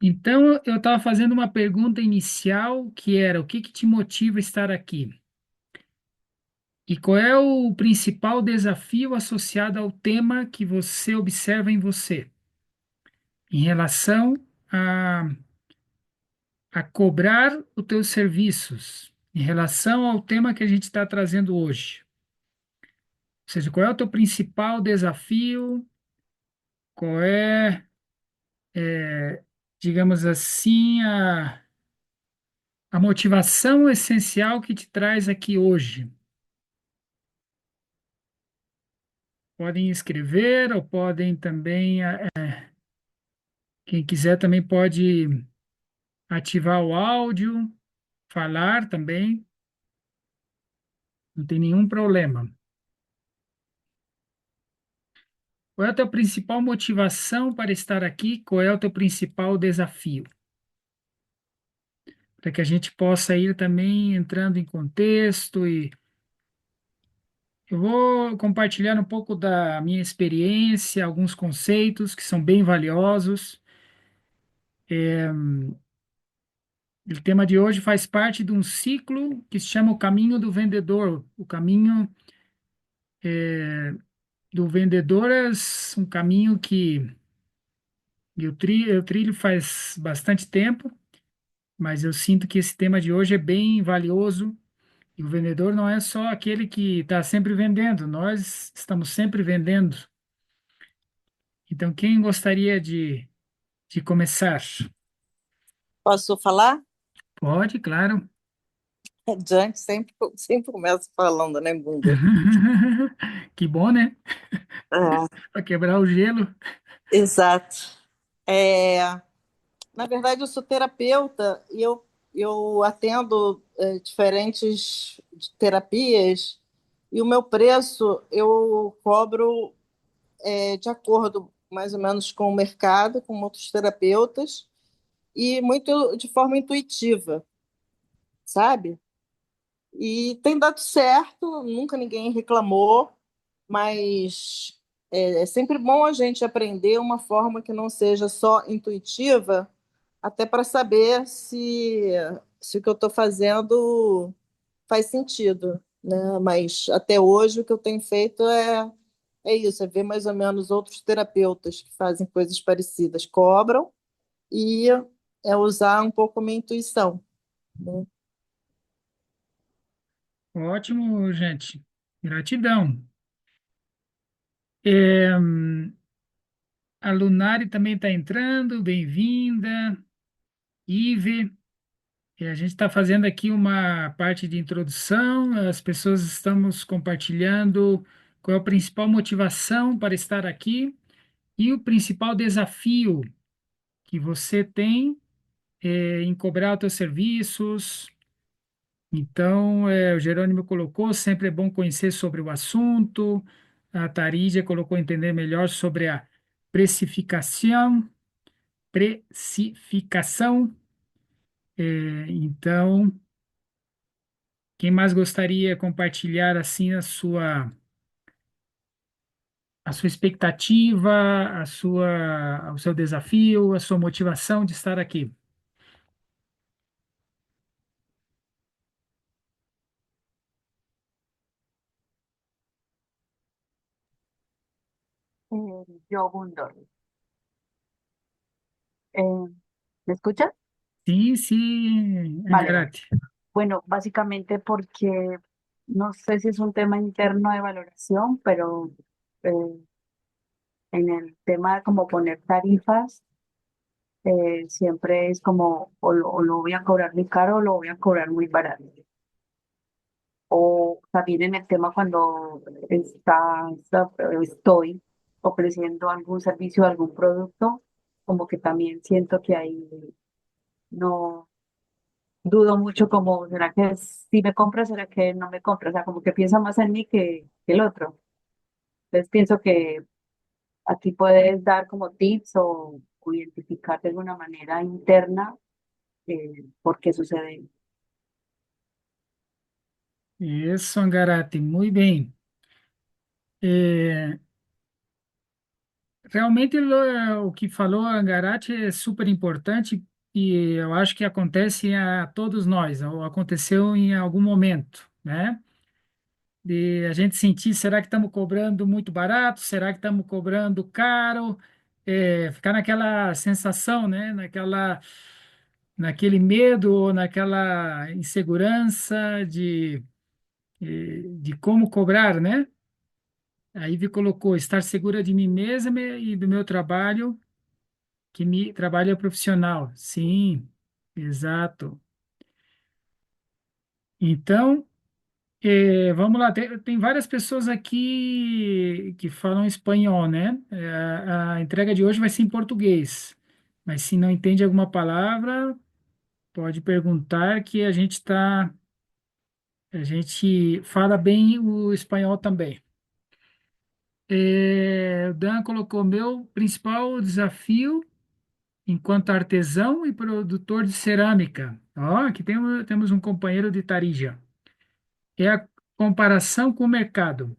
Então, eu estava fazendo uma pergunta inicial que era: o que que te motiva a estar aqui? E qual é o principal desafio associado ao tema que você observa em você, em relação a, a cobrar os teus serviços, em relação ao tema que a gente está trazendo hoje? Ou seja, qual é o teu principal desafio? Qual é, digamos assim, a motivação essencial que te traz aqui hoje? Podem escrever ou podem também, quem quiser também pode ativar o áudio, falar também, não tem nenhum problema. Qual é a tua principal motivação para estar aqui? Qual é o teu principal desafio? Para que a gente possa ir também entrando em contexto e eu vou compartilhar um pouco da minha experiência, alguns conceitos que são bem valiosos. O tema de hoje faz parte de um ciclo que se chama o caminho do vendedor. O caminho do vendedor é um caminho que eu trilho faz bastante tempo, mas eu sinto que esse tema de hoje é bem valioso. E o vendedor não é só aquele que está sempre vendendo, nós estamos sempre vendendo. Então, quem gostaria de começar? Posso falar? Pode, claro. Junk sempre começa falando, né, bunda? Que bom, né? É, Para quebrar o gelo. exato. É, na verdade, eu sou terapeuta e eu atendo diferentes terapias e o meu preço eu cobro de acordo mais ou menos com o mercado, com outros terapeutas e muito de forma intuitiva, sabe? E tem dado certo, nunca ninguém reclamou, mas é sempre bom a gente aprender uma forma que não seja só intuitiva, até para saber se o que eu estou fazendo faz sentido, né? Mas até hoje o que eu tenho feito é isso, é ver mais ou menos outros terapeutas que fazem coisas parecidas, cobram e é usar um pouco a minha intuição, né? Ótimo, gente. Gratidão. É, a Lunari também está entrando, bem-vinda. Ive, a gente está fazendo aqui uma parte de introdução, as pessoas estamos compartilhando qual é a principal motivação para estar aqui e o principal desafio que você tem em cobrar os seus serviços. Então, o Jerônimo colocou, sempre é bom conhecer sobre o assunto. A Tarídia colocou entender melhor sobre a precificação, precificação. Então, quem mais gostaria de compartilhar assim a sua expectativa, o seu desafio, a sua motivação de estar aqui? Yo Gundor. Eh, ¿Me escuchas? Sim, sim, Vale, vale. Angarate. Bueno, básicamente porque no sé si es un tema interno de valoración, pero eh, en el tema de como poner tarifas, siempre es como o lo voy a cobrar muy caro o lo voy a cobrar muy barato. O también en el tema cuando estoy ofreciendo algún servicio o algún producto, como que también siento que ahí no dudo mucho como, ¿será que si me compra, será que no me compra? O sea, como que piensa más en mí que el otro. Entonces pienso que aquí puedes dar como tips o identificar de alguna manera interna por qué sucede. Isso, Angarate, muito bem. É, Realmente, o que falou a Angarate é super importante e eu acho que acontece a todos nós, ou aconteceu em algum momento, né? De a gente sentir, será que estamos cobrando muito barato? Será que estamos cobrando caro? Ficar naquela sensação, né? Naquele medo, ou naquela insegurança de como cobrar, né? Aí me colocou estar segura de mim mesma e do meu trabalho, que me trabalho é profissional. Sim, exato. Então, vamos lá, tem várias pessoas aqui que falam espanhol, né? A entrega de hoje vai ser em português, mas se não entende alguma palavra, pode perguntar que a gente fala bem o espanhol também. O Dan colocou meu principal desafio enquanto artesão e produtor de cerâmica. Ó, aqui temos um companheiro de Tarija. É a comparação com o mercado.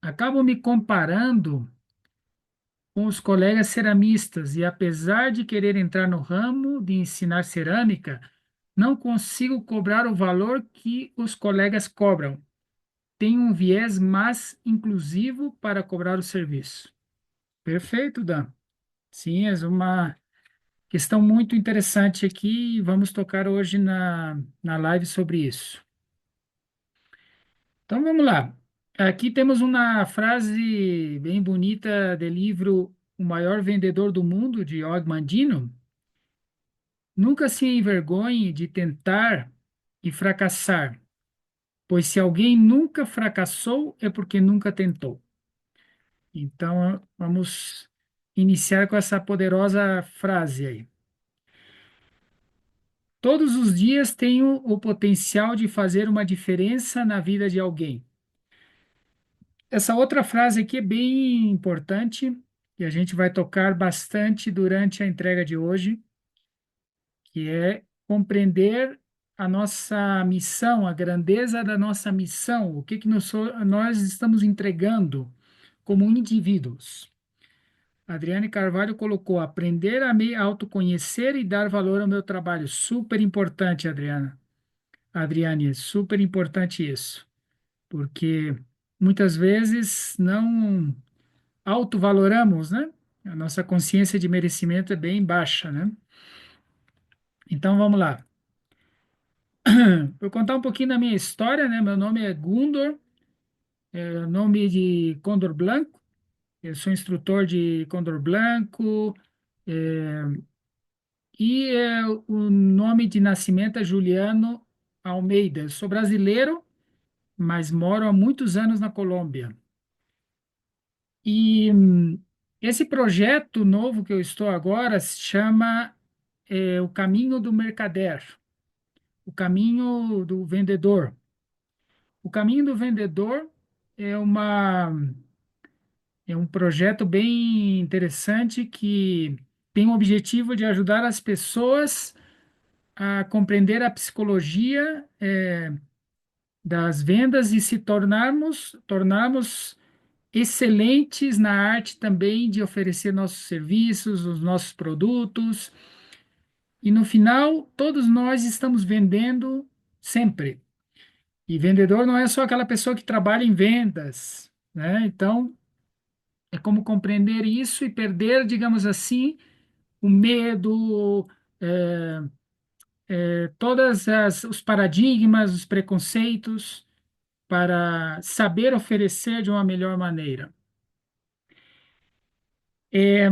Acabo me comparando com os colegas ceramistas e, apesar de querer entrar no ramo de ensinar cerâmica, não consigo cobrar o valor que os colegas cobram. Tenho um viés mais inclusivo para cobrar o serviço. Perfeito, Dan. Sim, é uma questão muito interessante aqui e vamos tocar hoje na live sobre isso. Então vamos lá. Aqui temos uma frase bem bonita do livro O Maior Vendedor do Mundo, de Og Mandino. Nunca se envergonhe de tentar e fracassar, pois se alguém nunca fracassou é porque nunca tentou. Então vamos iniciar com essa poderosa frase aí. Todos os dias tenho o potencial de fazer uma diferença na vida de alguém. Essa outra frase aqui é bem importante e a gente vai tocar bastante durante a entrega de hoje, que é compreender a nossa missão, a grandeza da nossa missão, o que que nós estamos entregando como indivíduos. Adriane Carvalho colocou: aprender a me autoconhecer e dar valor ao meu trabalho. Super importante, Adriane, super importante isso, porque muitas vezes não autovaloramos, né? A nossa consciência de merecimento é bem baixa, né? Então vamos lá. Vou contar um pouquinho da minha história, né? Meu nome é Gundor, é o nome de Condor Blanco. Eu sou instrutor de Condor Blanco, é, o nome de nascimento é Juliano Almeida. Eu sou brasileiro, mas moro há muitos anos na Colômbia. E esse projeto novo que eu estou agora se chama O Caminho do Mercader, o caminho do vendedor. O caminho do vendedor é uma é um projeto bem interessante que tem o objetivo de ajudar as pessoas a compreender a psicologia das vendas e se tornarmos excelentes na arte também de oferecer nossos serviços, os nossos produtos. E no final, todos nós estamos vendendo sempre. E vendedor não é só aquela pessoa que trabalha em vendas, né? Então, é como compreender isso e perder, digamos assim, o medo, todas os paradigmas, os preconceitos, para saber oferecer de uma melhor maneira. É,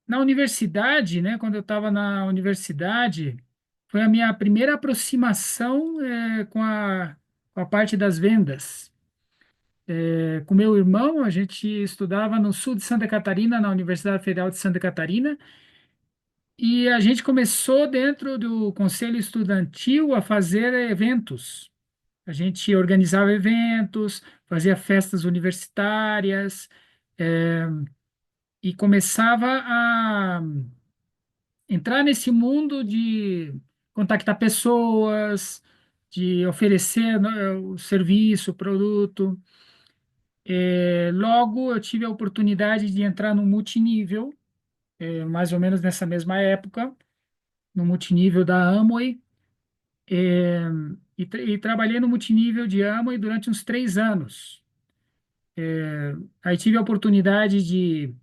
na universidade, né, quando eu estava na universidade, foi a minha primeira aproximação com a parte das vendas. Com meu irmão, a gente estudava no sul de Santa Catarina, na Universidade Federal de Santa Catarina, e a gente começou dentro do conselho estudantil a fazer eventos. A gente organizava eventos, fazia festas universitárias, eh, e começava a entrar nesse mundo de contactar pessoas, de oferecer, né, o serviço, o produto. Logo, eu tive a oportunidade de entrar no multinível, mais ou menos nessa mesma época, no multinível da Amway, é, e trabalhei no multinível de Amway durante uns 3 anos. Aí tive a oportunidade de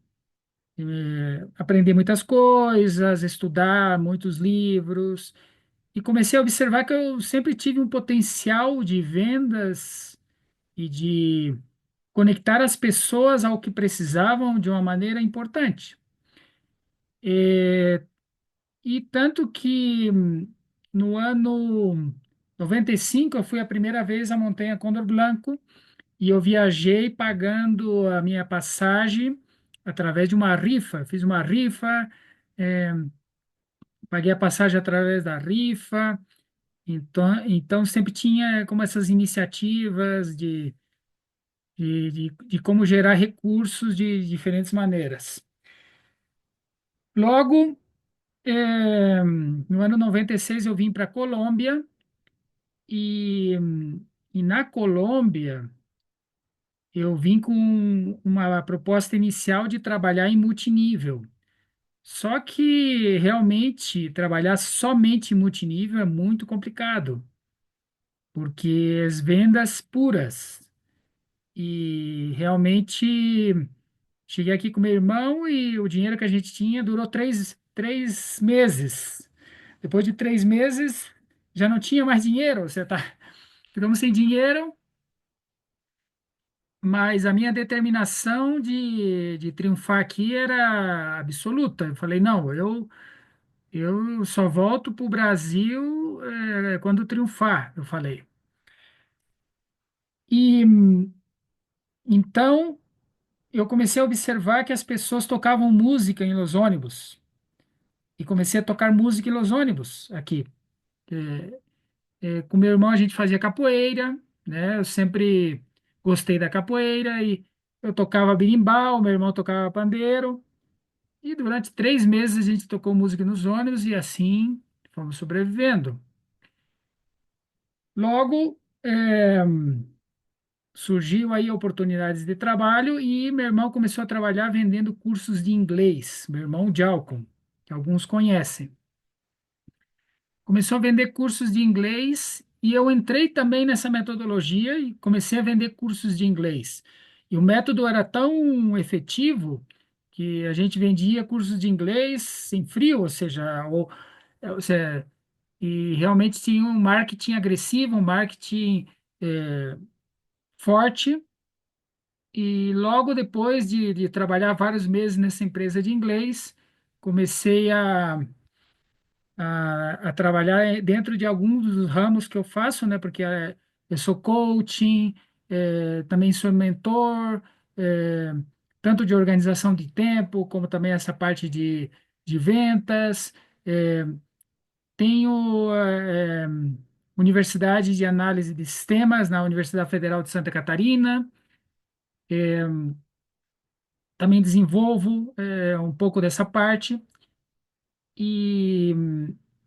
aprender muitas coisas, estudar muitos livros, e comecei a observar que eu sempre tive um potencial de vendas e de conectar as pessoas ao que precisavam de uma maneira importante. E tanto que no ano 95 eu fui a primeira vez à Montanha Condor Blanco e eu viajei pagando a minha passagem através de uma rifa. Fiz uma rifa, eh, paguei a passagem através da rifa. Então sempre tinha como essas iniciativas de como gerar recursos de diferentes maneiras. Logo, no ano 96 eu vim para a Colômbia e, e na Colômbia eu vim com uma proposta inicial de trabalhar em multinível. Só que realmente trabalhar somente em multinível é muito complicado, porque as vendas puras. E realmente cheguei aqui com meu irmão e o dinheiro que a gente tinha durou três meses. Depois de 3 meses, já não tinha mais dinheiro. Ficamos sem dinheiro, mas a minha determinação de triunfar aqui era absoluta. Eu falei, não, eu só volto para o Brasil quando triunfar, eu falei. E então eu comecei a observar que as pessoas tocavam música em Los ônibus. E comecei a tocar música em Los ônibus aqui. Com meu irmão a gente fazia capoeira, né? Eu sempre gostei da capoeira e eu tocava berimbau, meu irmão tocava pandeiro. E durante 3 meses a gente tocou música nos ônibus e assim fomos sobrevivendo. Logo, surgiu aí oportunidades de trabalho e meu irmão começou a trabalhar vendendo cursos de inglês. Meu irmão Jalcom, que alguns conhecem. Começou a vender cursos de inglês e eu entrei também nessa metodologia e comecei a vender cursos de inglês. E o método era tão efetivo que a gente vendia cursos de inglês sem frio, ou seja, e realmente tinha um marketing agressivo, um marketing forte. E logo depois de trabalhar vários meses nessa empresa de inglês, comecei a trabalhar dentro de alguns dos ramos que eu faço, né? Porque eu sou coaching, também sou mentor, eh, tanto de organização de tempo, como também essa parte de vendas. Eh, Tenho Universidade de Análise de Sistemas na Universidade Federal de Santa Catarina. Também desenvolvo um pouco dessa parte e,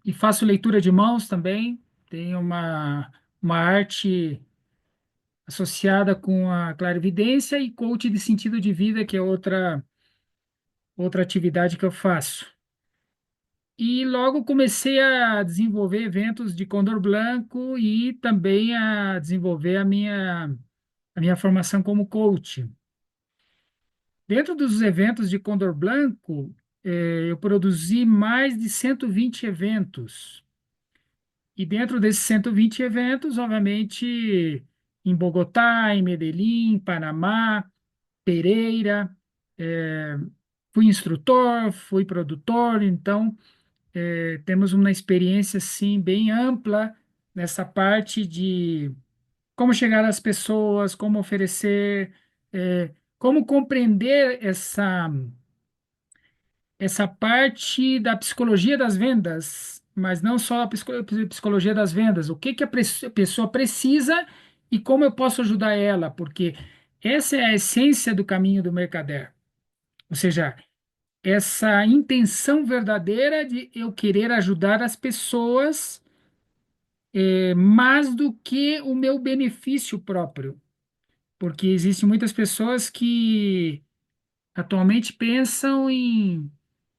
e faço leitura de mãos também. Tenho uma arte associada com a clarividência e coach de sentido de vida, que é outra atividade que eu faço. E logo comecei a desenvolver eventos de Condor Blanco e também a desenvolver a minha formação como coach. Dentro dos eventos de Condor Blanco, eu produzi mais de 120 eventos. E dentro desses 120 eventos, obviamente, em Bogotá, em Medellín, Panamá, Pereira, eh, fui instrutor, fui produtor, então temos uma experiência assim bem ampla nessa parte de como chegar às pessoas, como oferecer, como compreender essa parte da psicologia das vendas, mas não só a psicologia das vendas, o que que a pessoa precisa e como eu posso ajudar ela, porque essa é a essência do caminho do mercader. Ou seja, essa intenção verdadeira de eu querer ajudar as pessoas mais do que o meu benefício próprio. porque existem muitas pessoas que atualmente pensam em,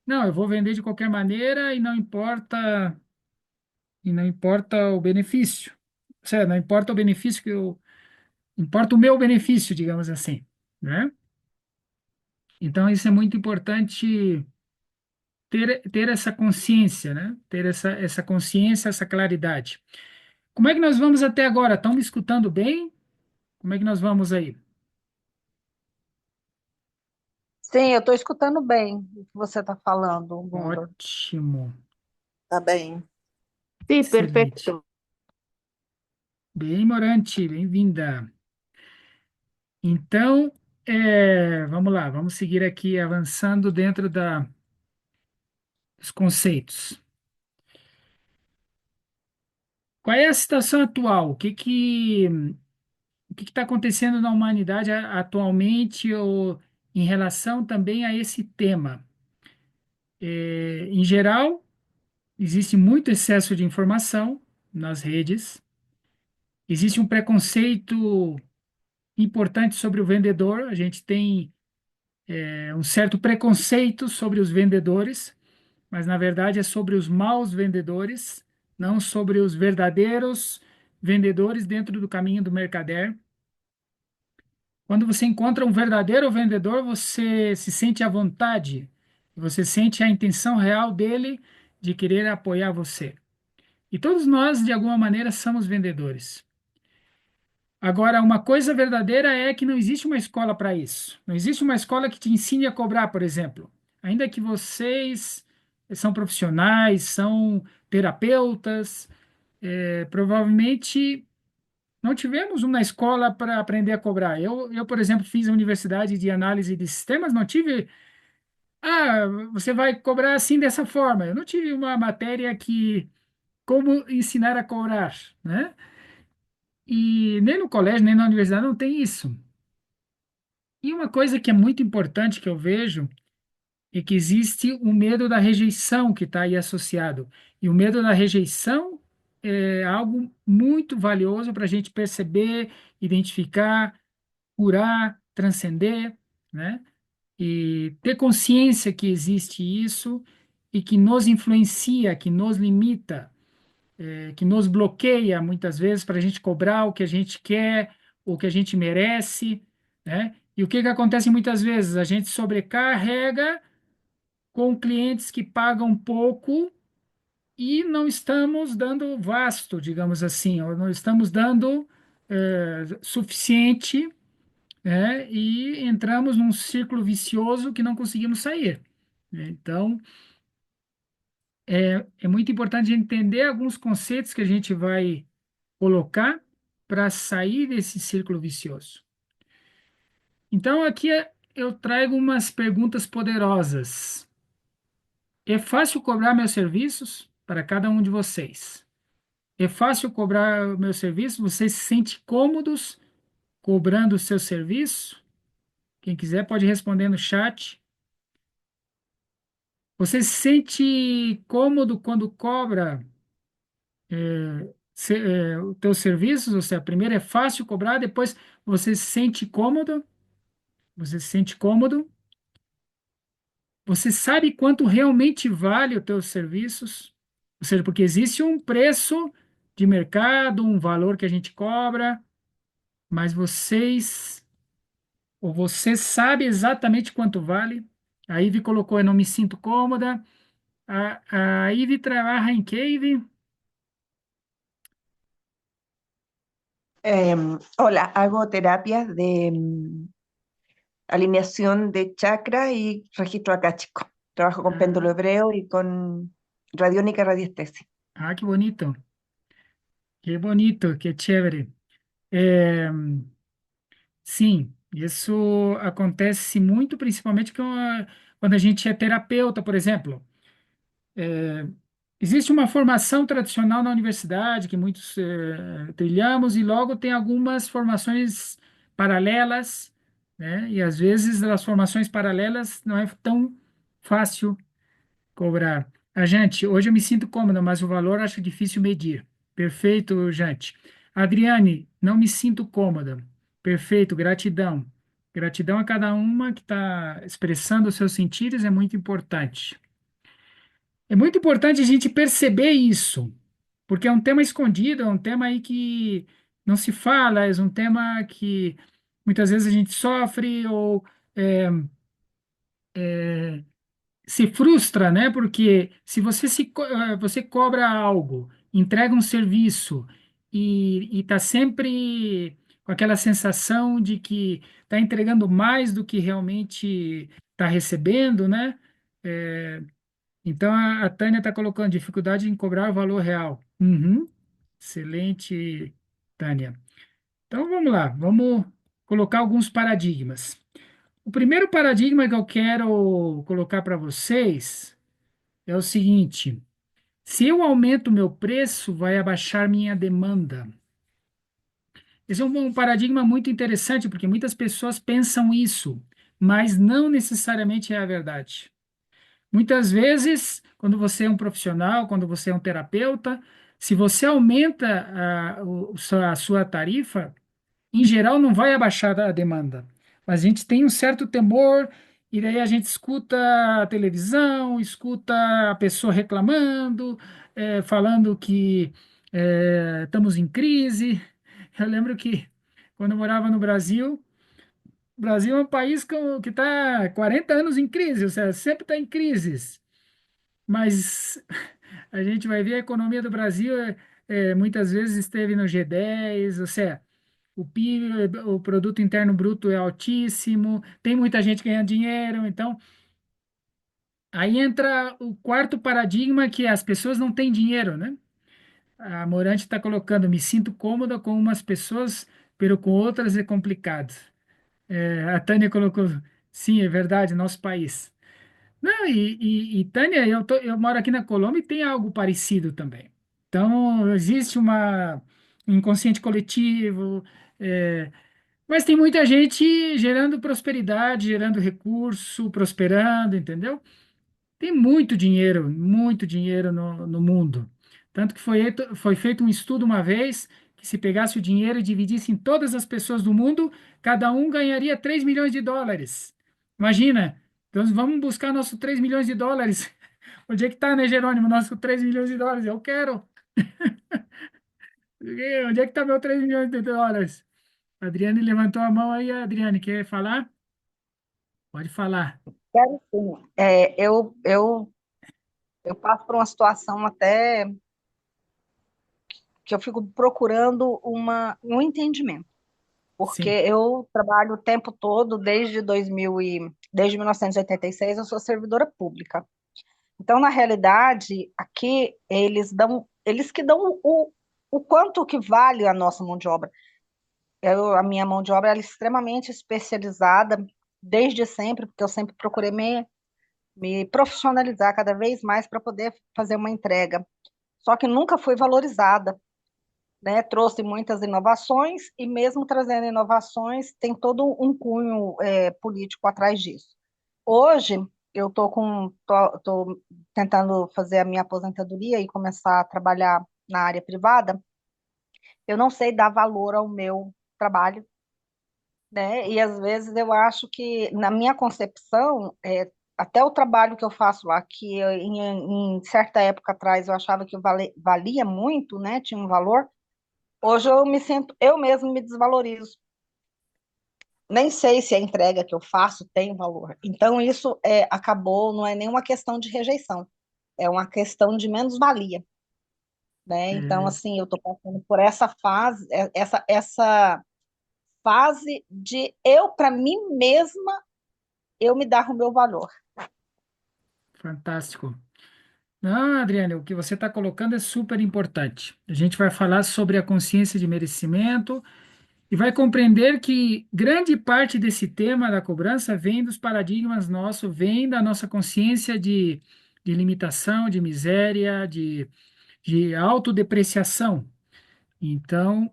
não, eu vou vender de qualquer maneira e não importa o benefício. Ou seja, não importa o benefício importa o meu benefício, digamos assim, né? Então, isso é muito importante ter essa consciência, né? Ter essa consciência, essa claridade. Como é que nós vamos até agora? Estão me escutando bem? Como é que nós vamos aí? Sim, eu estou escutando bem o que você está falando, Gunda. Ótimo, Tá bem. Sí, excelente. perfecto. Bem, Morante, bem-vinda. Então, vamos lá, vamos seguir aqui avançando dentro dos conceitos. Qual é a situação atual? O que está acontecendo na humanidade atualmente ou em relação também a esse tema? Em geral, existe muito excesso de informação nas redes, existe um preconceito importante sobre o vendedor, a gente tem um certo preconceito sobre os vendedores, mas na verdade é sobre os maus vendedores, não sobre os verdadeiros vendedores dentro do caminho do mercader. Quando você encontra um verdadeiro vendedor, você se sente à vontade, você sente a intenção real dele de querer apoiar você. E todos nós, de alguma maneira, somos vendedores. Agora, uma coisa verdadeira é que não existe uma escola para isso. Não existe uma escola que te ensine a cobrar, por exemplo. Ainda que vocês são profissionais, são terapeutas, provavelmente não tivemos uma escola para aprender a cobrar. Por exemplo, fiz a universidade de análise de sistemas, não tive. Ah, você vai cobrar assim dessa forma. Eu não tive uma matéria que como ensinar a cobrar, né? E nem no colégio, nem na universidade não tem isso. E uma coisa que é muito importante que eu vejo é que existe o medo da rejeição que está aí associado. E o medo da rejeição é algo muito valioso para a gente perceber, identificar, curar, transcender, né? E ter consciência que existe isso e que nos influencia, que nos limita, que nos bloqueia muitas vezes para a gente cobrar o que a gente quer, o que a gente merece, né? E o que que acontece muitas vezes? A gente sobrecarrega com clientes que pagam pouco e não estamos dando vasto, digamos assim, ou não estamos dando suficiente, né? E entramos num círculo vicioso que não conseguimos sair, né? Então, é muito importante entender alguns conceitos que a gente vai colocar para sair desse círculo vicioso. Então, aqui eu trago umas perguntas poderosas. É fácil cobrar meus serviços para cada um de vocês? É fácil cobrar meus serviços? Vocês se sentem cômodos cobrando o seu serviço? Quem quiser pode responder no chat. Você se sente cômodo quando cobra os teus serviços? Ou seja, primeiro é fácil cobrar, depois você se sente cômodo? Você se sente cômodo? Você sabe quanto realmente vale os teus serviços? Ou seja, porque existe um preço de mercado, um valor que a gente cobra, mas você sabe exatamente quanto vale? A Ivy colocou, eu não me sinto cômoda. A Ivy trabalha em que, Ivy? Hola, hago terapias de alineación de chakras y registro acástico. Trabajo con péndulo Ah, hebreo y con radiónica y radiestesia. que bonito. Que bonito, que chévere. É, sim, isso acontece muito, principalmente quando a gente é terapeuta, por exemplo. Existe uma formação tradicional na universidade que muitos trilhamos, e logo tem algumas formações paralelas, né? E às vezes as formações paralelas não é tão fácil cobrar. A Jante, hoje eu me sinto cômoda, mas o valor acho difícil medir. Perfeito, Jante. Adriane, não me sinto cômoda. Perfeito, gratidão. Gratidão a cada uma que está expressando os seus sentidos é muito importante. É muito importante a gente perceber isso, porque é um tema escondido, é um tema aí que não se fala, é um tema que muitas vezes a gente sofre ou é, se frustra, né? Porque se você você cobra algo, entrega um serviço e está sempre com aquela sensação de que está entregando mais do que realmente está recebendo, né? É, então a Tânia está colocando dificuldade em cobrar o valor real. Uhum. Excelente, Tânia. Então vamos lá, vamos colocar alguns paradigmas. O primeiro paradigma que eu quero colocar para vocês é o seguinte: se eu aumento o meu preço, vai abaixar minha demanda. Esse é um paradigma muito interessante, porque muitas pessoas pensam isso, mas não necessariamente é a verdade. Muitas vezes, quando você é um profissional, quando você é um terapeuta, se você aumenta a sua tarifa, em geral, não vai abaixar a demanda. Mas a gente tem um certo temor, e daí a gente escuta a televisão, escuta a pessoa reclamando, falando que estamos em crise. Eu lembro que quando eu morava no Brasil, o Brasil é um país que está 40 anos em crise, ou seja, sempre está em crises. Mas a gente vai ver a economia do Brasil muitas vezes esteve no G10, ou seja, o PIB, o produto interno bruto é altíssimo, tem muita gente ganhando dinheiro, então aí entra o quarto paradigma que as pessoas não têm dinheiro, né? A Morante está colocando, me sinto cômoda com umas pessoas, pero com outras é complicado. A Tânia colocou, sim, é verdade, nosso país. Não, e Tânia, eu moro aqui na Colômbia e tem algo parecido também. Então, existe um inconsciente coletivo, é, mas tem muita gente gerando prosperidade, gerando recurso, prosperando, entendeu? Tem muito dinheiro no mundo. Tanto que foi feito um estudo uma vez que se pegasse o dinheiro e dividisse em todas as pessoas do mundo, cada um ganharia 3 milhões de dólares. Imagina! Então vamos buscar nosso 3 milhões de dólares. Onde é que está, né, Jerônimo? Nosso 3 milhões de dólares. Eu quero. Onde é que está meu 3 milhões de dólares? A Adriane levantou a mão aí. Adriane, quer falar? Pode falar. Quero sim. Eu passo por uma situação até que eu fico procurando um entendimento, porque Sim. eu trabalho o tempo todo, desde 1986, eu sou servidora pública. Então, na realidade, aqui eles que dão o quanto que vale a nossa mão de obra. A minha mão de obra ela é extremamente especializada desde sempre, porque eu sempre procurei me profissionalizar cada vez mais para poder fazer uma entrega. Só que nunca foi valorizada, né? Trouxe muitas inovações e mesmo trazendo inovações tem todo um cunho político atrás disso. Hoje eu tô tentando fazer a minha aposentadoria e começar a trabalhar na área privada. Eu não sei dar valor ao meu trabalho, né? E às vezes eu acho que, na minha concepção, até o trabalho que eu faço lá, que em certa época atrás eu achava que valia muito, né? Tinha um valor. Hoje eu me sinto, eu mesmo me desvalorizo. Nem sei se a entrega que eu faço tem valor. Então isso acabou, não é nenhuma questão de rejeição, é uma questão de menos-valia, né? Então É, assim, eu estou passando por essa fase, essa fase de eu para mim mesma eu me dar o meu valor. fantástico. Não, Adriane, o que você está colocando é super importante. A gente vai falar sobre a consciência de merecimento e vai compreender que grande parte desse tema da cobrança vem dos paradigmas nossos, vem da nossa consciência de limitação, de miséria, de autodepreciação. Então,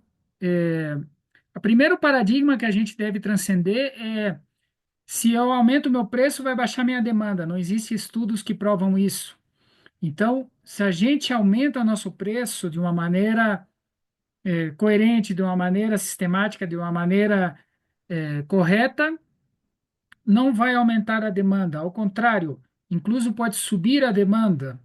o primeiro paradigma que a gente deve transcender é: se eu aumento o meu preço, vai baixar minha demanda. Não existem estudos que provam isso. Então, se a gente aumenta nosso preço de uma maneira coerente, de uma maneira sistemática, de uma maneira correta, não vai aumentar a demanda. Ao contrário, incluso pode subir a demanda,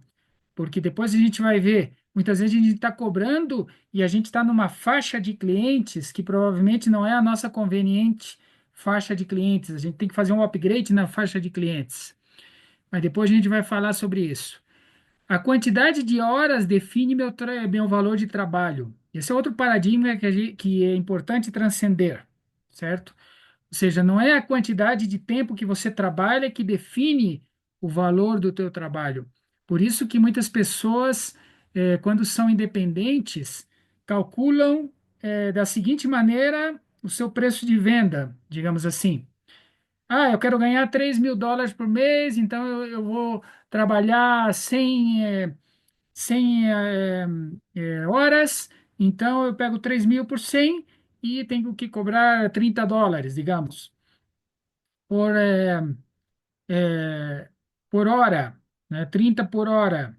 porque depois a gente vai ver, muitas vezes a gente está cobrando e a gente está numa faixa de clientes que provavelmente não é a nossa conveniente faixa de clientes. A gente tem que fazer um upgrade na faixa de clientes. Mas depois a gente vai falar sobre isso. A quantidade de horas define meu valor de trabalho. Esse é outro paradigma que é importante transcender, certo? Ou seja, não é a quantidade de tempo que você trabalha que define o valor do teu trabalho. Por isso que muitas pessoas, quando são independentes, calculam, da seguinte maneira o seu preço de venda, digamos assim. Ah, eu quero ganhar US$ 3.000 por mês, então eu vou trabalhar 100 horas, então eu pego 3.000 por 100 e tenho que cobrar US$ 30, digamos, por, é, é, por hora, né? 30 por hora.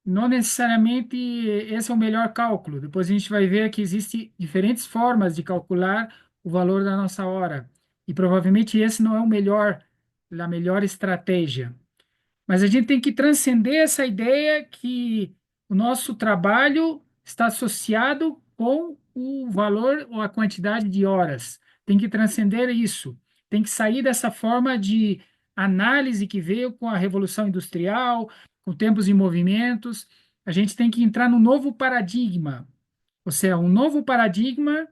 Não necessariamente esse é o melhor cálculo. Depois a gente vai ver que existem diferentes formas de calcular o valor da nossa hora. E provavelmente esse não é a melhor estratégia. Mas a gente tem que transcender essa ideia que o nosso trabalho está associado com o valor ou a quantidade de horas. Tem que transcender isso. Tem que sair dessa forma de análise que veio com a Revolução Industrial, com tempos e movimentos. A gente tem que entrar num novo paradigma, ou seja, um novo paradigma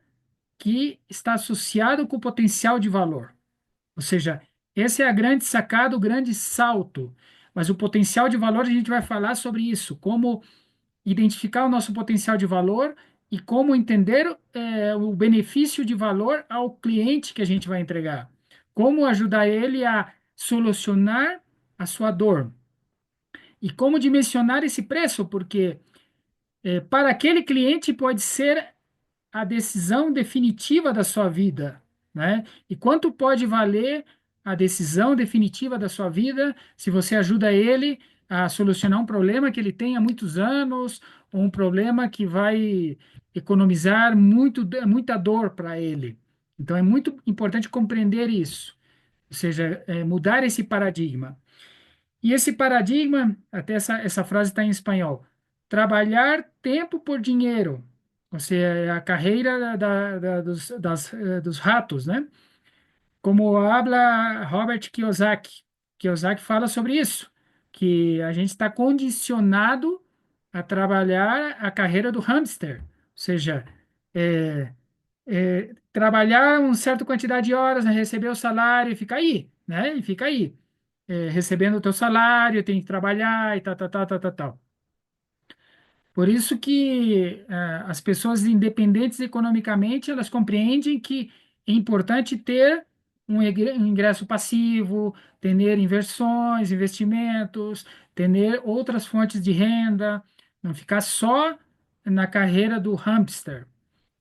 que está associado com o potencial de valor. Ou seja, esse é a grande sacada, o grande salto. Mas o potencial de valor, a gente vai falar sobre isso, como identificar o nosso potencial de valor e como entender o benefício de valor ao cliente que a gente vai entregar. Como ajudar ele a solucionar a sua dor. E como dimensionar esse preço, porque para aquele cliente pode ser a decisão definitiva da sua vida, né? E quanto pode valer a decisão definitiva da sua vida se você ajuda ele a solucionar um problema que ele tem há muitos anos, ou um problema que vai economizar muita dor para ele. Então é muito importante compreender isso, ou seja, mudar esse paradigma. E esse paradigma, até essa frase está em espanhol, trabalhar tempo por dinheiro, ou seja, é a carreira dos ratos, né? Como habla Robert Kiyosaki. Kiyosaki fala sobre isso, que a gente está condicionado a trabalhar a carreira do hamster, ou seja, trabalhar uma certa quantidade de horas, né, receber o salário e ficar aí, né? E fica aí recebendo o teu salário, tem que trabalhar e tal, tal, tal, tal, tal, tal. Por isso que as pessoas independentes economicamente, elas compreendem que é importante ter um ingresso passivo, ter inversões, investimentos, ter outras fontes de renda, não ficar só na carreira do hamster.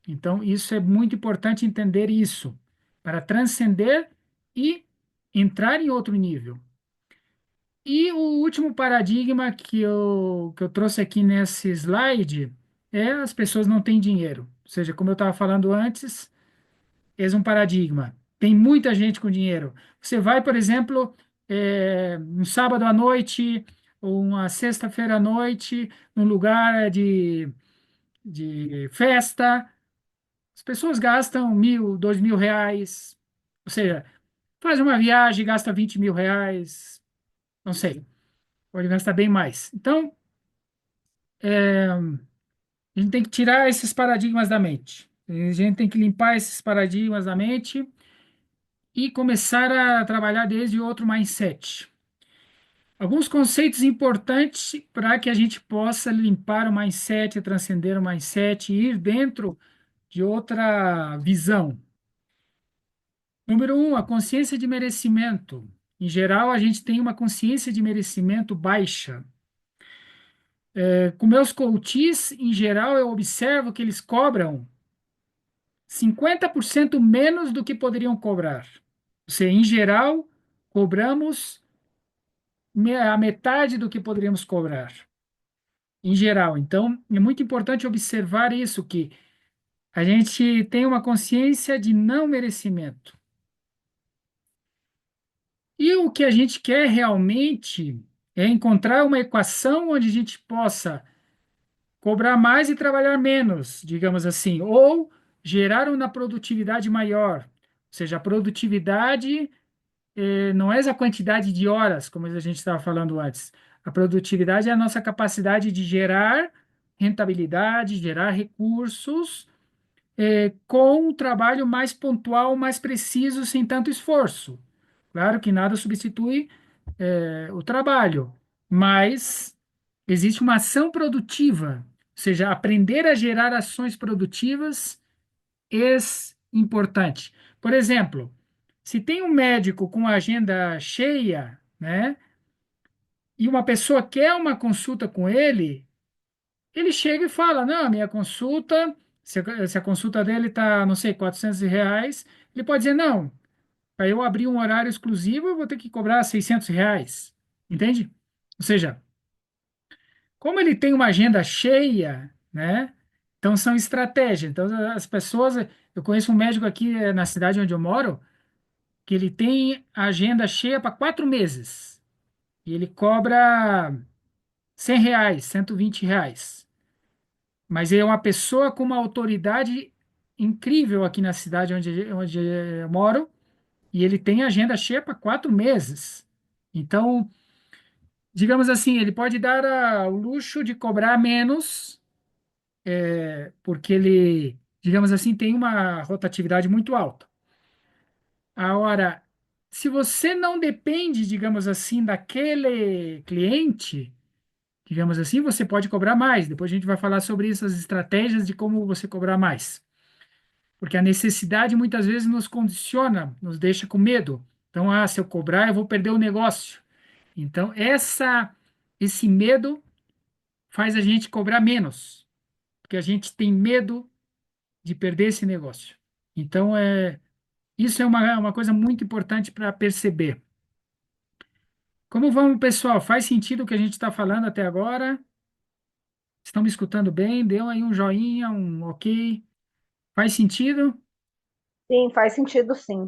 Então, isso é muito importante entender isso, para transcender e entrar em outro nível. E o último paradigma que eu trouxe aqui nesse slide é as pessoas não têm dinheiro. Ou seja, como eu estava falando antes, esse é um paradigma. Tem muita gente com dinheiro. Você vai, por exemplo, um sábado à noite ou uma sexta-feira à noite, num lugar de festa, as pessoas gastam 1.000, R$ 2.000. Ou seja, faz uma viagem, gasta R$ 20.000, não sei. Pode gastar bem mais. Então, a gente tem que tirar esses paradigmas da mente. A gente tem que limpar esses paradigmas da mente e começar a trabalhar desde outro mindset. Alguns conceitos importantes para que a gente possa limpar o mindset, transcender o mindset e ir dentro de outra visão. Número um, a consciência de merecimento. Em geral, a gente tem uma consciência de merecimento baixa. Com meus coaches, em geral, eu observo que eles cobram 50% menos do que poderiam cobrar. Ou seja, em geral, cobramos a metade do que poderíamos cobrar. em geral. Então, é muito importante observar isso, que a gente tem uma consciência de não merecimento. E o que a gente quer realmente é encontrar uma equação onde a gente possa cobrar mais e trabalhar menos, digamos assim, ou gerar uma produtividade maior. Ou seja, a produtividade não é essa quantidade de horas, como a gente estava falando antes. A produtividade é a nossa capacidade de gerar rentabilidade, gerar recursos, com um trabalho mais pontual, mais preciso, sem tanto esforço. Claro que nada substitui, o trabalho, mas existe uma ação produtiva, ou seja, aprender a gerar ações produtivas é importante. Por exemplo, se tem um médico com a agenda cheia, né, e uma pessoa quer uma consulta com ele, ele chega e fala, não, a minha consulta, se a consulta dele está, não sei, R$ 400, ele pode dizer, não, para eu abrir um horário exclusivo, eu vou ter que cobrar R$ 600, entende? Ou seja, como ele tem uma agenda cheia, né, então são estratégias. Então, as pessoas, eu conheço um médico aqui na cidade onde eu moro, que ele tem a agenda cheia para 4 meses. E ele cobra R$ 100, R$ 120. Mas ele é uma pessoa com uma autoridade incrível aqui na cidade onde eu moro, e ele tem agenda cheia para 4 meses. Então, digamos assim, ele pode dar o luxo de cobrar menos, porque ele, digamos assim, tem uma rotatividade muito alta. Agora, se você não depende, digamos assim, daquele cliente, digamos assim, você pode cobrar mais. Depois a gente vai falar sobre essas estratégias de como você cobrar mais. Porque a necessidade muitas vezes nos condiciona, nos deixa com medo. Então, se eu cobrar, eu vou perder o negócio. Então, esse medo faz a gente cobrar menos, porque a gente tem medo de perder esse negócio. Então, isso é uma coisa muito importante para perceber. Como vamos, pessoal? Faz sentido o que a gente está falando até agora? Estão me escutando bem? Deu aí um joinha, um ok. Faz sentido? Sim, faz sentido, sim.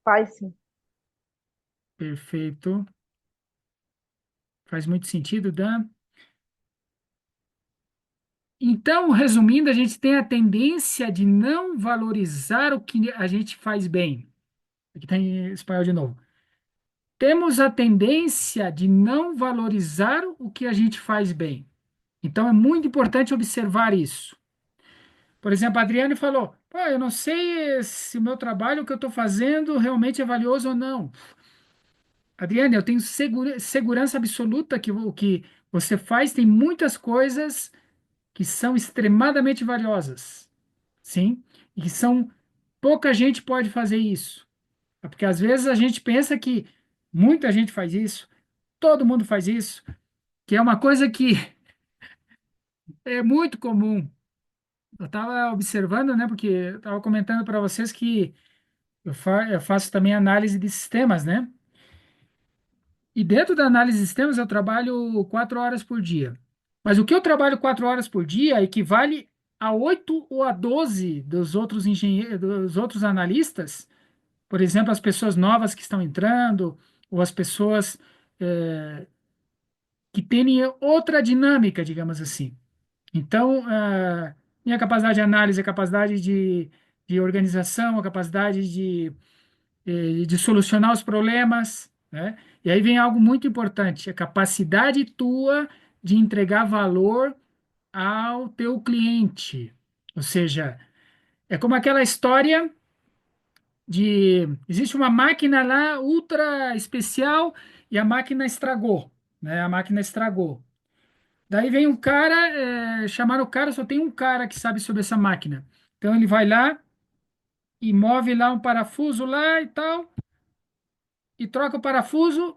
Faz sim. Perfeito. Faz muito sentido, Dan. Então, resumindo, a gente tem a tendência de não valorizar o que a gente faz bem. Aqui tem espanhol de novo. Temos a tendência de não valorizar o que a gente faz bem. Então, é muito importante observar isso. Por exemplo, a Adriane falou: pô, eu não sei se o meu trabalho, o que eu estou fazendo, realmente é valioso ou não. Adriane, eu tenho segurança absoluta que o que você faz tem muitas coisas que são extremadamente valiosas, sim? E que pouca gente pode fazer isso. É porque às vezes a gente pensa que muita gente faz isso, todo mundo faz isso, que é uma coisa que é muito comum. Eu estava observando, né, porque eu estava comentando para vocês que eu faço também análise de sistemas, né? E dentro da análise de sistemas eu trabalho 4 horas por dia. Mas o que eu trabalho 4 horas por dia equivale a 8 ou a 12 dos outros engenheiros, dos outros analistas, por exemplo, as pessoas novas que estão entrando, ou as pessoas que têm outra dinâmica, digamos assim. Então, minha capacidade de análise, a capacidade de organização, a capacidade de solucionar os problemas, né? E aí vem algo muito importante, a capacidade tua de entregar valor ao teu cliente. Ou seja, é como aquela história existe uma máquina lá ultra especial e a máquina estragou, né? A máquina estragou. Daí vem um cara, chamaram o cara, só tem um cara que sabe sobre essa máquina. Então ele vai lá e move lá um parafuso lá e tal, e troca o parafuso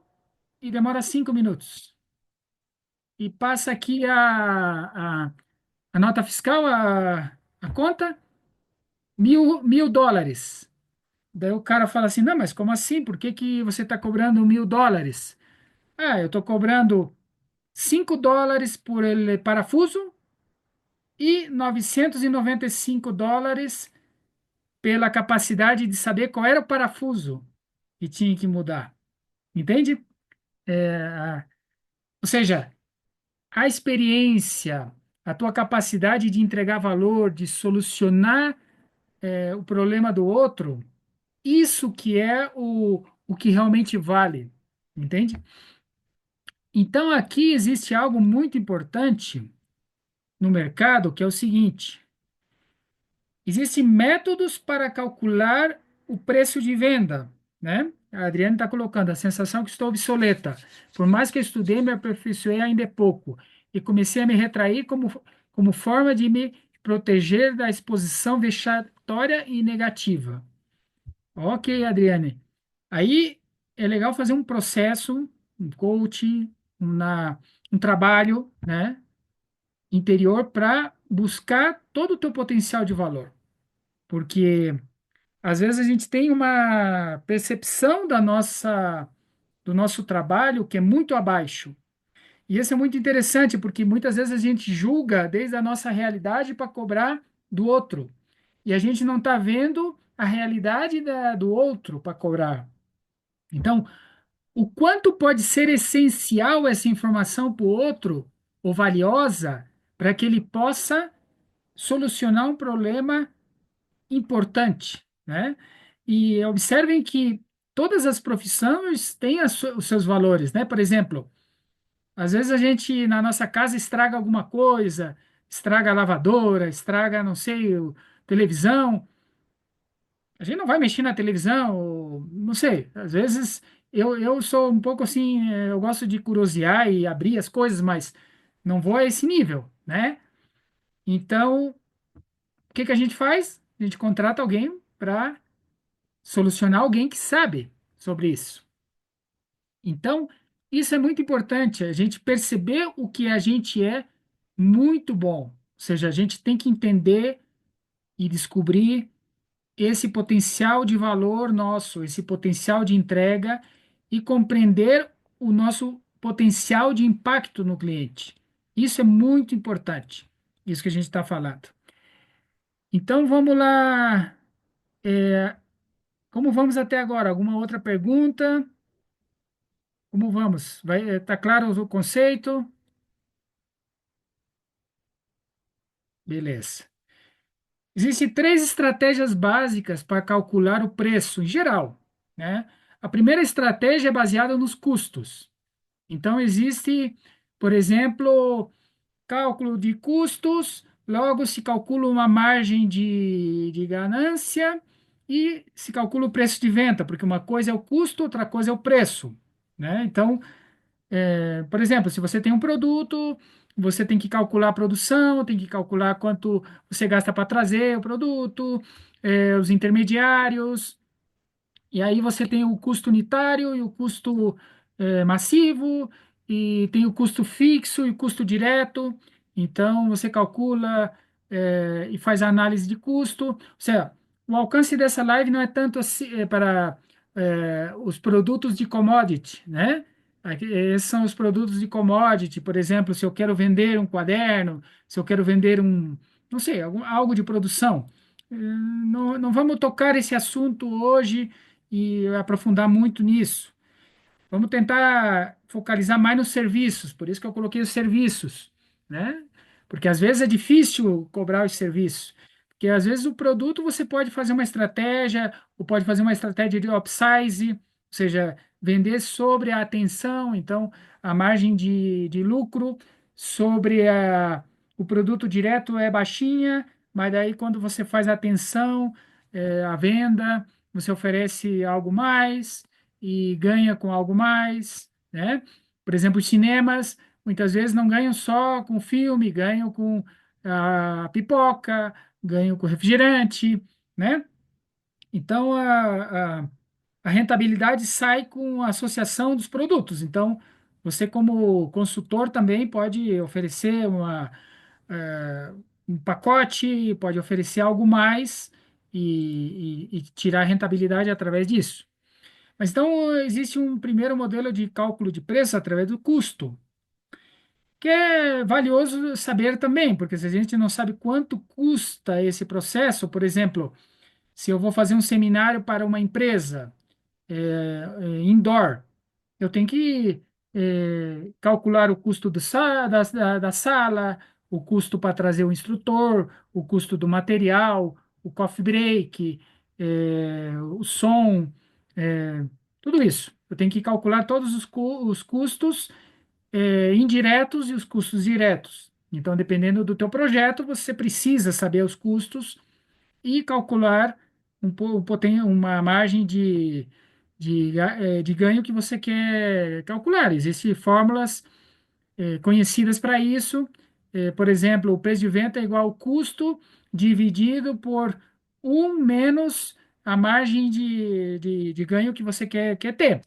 e demora 5 minutos. E passa aqui a nota fiscal, a conta, mil dólares. Daí o cara fala assim, não, mas como assim? Por que que você está cobrando US$ 1.000? Eu estou cobrando US$ 5 por el parafuso e US$ 995 pela capacidade de saber qual era o parafuso que tinha que mudar. Entende? Ou seja, a experiência, a tua capacidade de entregar valor, de solucionar o problema do outro, isso que é o que realmente vale. Entende? Então, aqui existe algo muito importante no mercado, que é o seguinte: existem métodos para calcular o preço de venda, né? A Adriana está colocando a sensação que estou obsoleta. Por mais que eu estudei, me aperfeiçoei ainda é pouco. E comecei a me retrair como forma de me proteger da exposição vexatória e negativa. Ok, Adriane. Aí é legal fazer um processo, um coaching, um trabalho, né, interior para buscar todo o teu potencial de valor. Porque às vezes a gente tem uma percepção do nosso trabalho que é muito abaixo. E isso é muito interessante, porque muitas vezes a gente julga desde a nossa realidade para cobrar do outro. E a gente não está vendo a realidade do outro para cobrar. Então, o quanto pode ser essencial essa informação para o outro, ou valiosa, para que ele possa solucionar um problema importante, né? E observem que todas as profissões têm os seus valores, né? Por exemplo, às vezes a gente na nossa casa estraga alguma coisa, estraga a lavadora, estraga, não sei, televisão. A gente não vai mexer na televisão, ou, não sei. Às vezes eu sou um pouco assim, eu gosto de curiosear e abrir as coisas, mas não vou a esse nível, né? Então, o que que a gente faz? A gente contrata alguém para solucionar, alguém que sabe sobre isso. Então, isso é muito importante, a gente perceber o que a gente é muito bom. Ou seja, a gente tem que entender e descobrir esse potencial de valor nosso, esse potencial de entrega e compreender o nosso potencial de impacto no cliente. Isso é muito importante, isso que a gente está falando. Então, vamos lá. Como vamos até agora? Alguma outra pergunta? Como vamos? Vai, tá claro o conceito? Beleza. Existem três estratégias básicas para calcular o preço, em geral, né? A primeira estratégia é baseada nos custos. Então, existe, por exemplo, cálculo de custos, logo se calcula uma margem de ganância e se calcula o preço de venda, porque uma coisa é o custo, outra coisa é o preço, né? Então, por exemplo, se você tem um produto, você tem que calcular a produção, tem que calcular quanto você gasta para trazer o produto, os intermediários, e aí você tem o custo unitário e o custo massivo, e tem o custo fixo e o custo direto. Então, você calcula e faz a análise de custo. Ou seja, o alcance dessa live não é tanto assim, para os produtos de commodity, né? Esses são os produtos de commodity. Por exemplo, se eu quero vender um quaderno, se eu quero vender não sei, algo de produção. Não vamos tocar esse assunto hoje e aprofundar muito nisso. Vamos tentar focalizar mais nos serviços, por isso que eu coloquei os serviços, né? Porque às vezes é difícil cobrar os serviços, porque às vezes o produto você pode fazer uma estratégia, ou pode fazer uma estratégia de upsize, ou seja, vender sobre a atenção, então a margem de lucro sobre o produto direto é baixinha, mas daí quando você faz a atenção, a venda, você oferece algo mais e ganha com algo mais, né? Por exemplo, os cinemas muitas vezes não ganham só com filme, ganham com a pipoca, ganham com refrigerante, né? Então a rentabilidade sai com a associação dos produtos. Então, você como consultor também pode oferecer um pacote, pode oferecer algo mais e tirar rentabilidade através disso. Mas então existe um primeiro modelo de cálculo de preço através do custo. que é valioso saber também, porque se a gente não sabe quanto custa esse processo, por exemplo, se eu vou fazer um seminário para uma empresa, indoor, eu tenho que calcular o custo da sala, o custo para trazer o instrutor, o custo do material, o coffee break, o som, eh, tudo isso. Eu tenho que calcular todos os custos indiretos e os custos diretos. Então, dependendo do teu projeto, você precisa saber os custos e calcular uma margem de ganho que você quer calcular. Existem fórmulas conhecidas para isso. Por exemplo, o preço de venda é igual ao custo dividido por um menos a margem de ganho que você quer ter.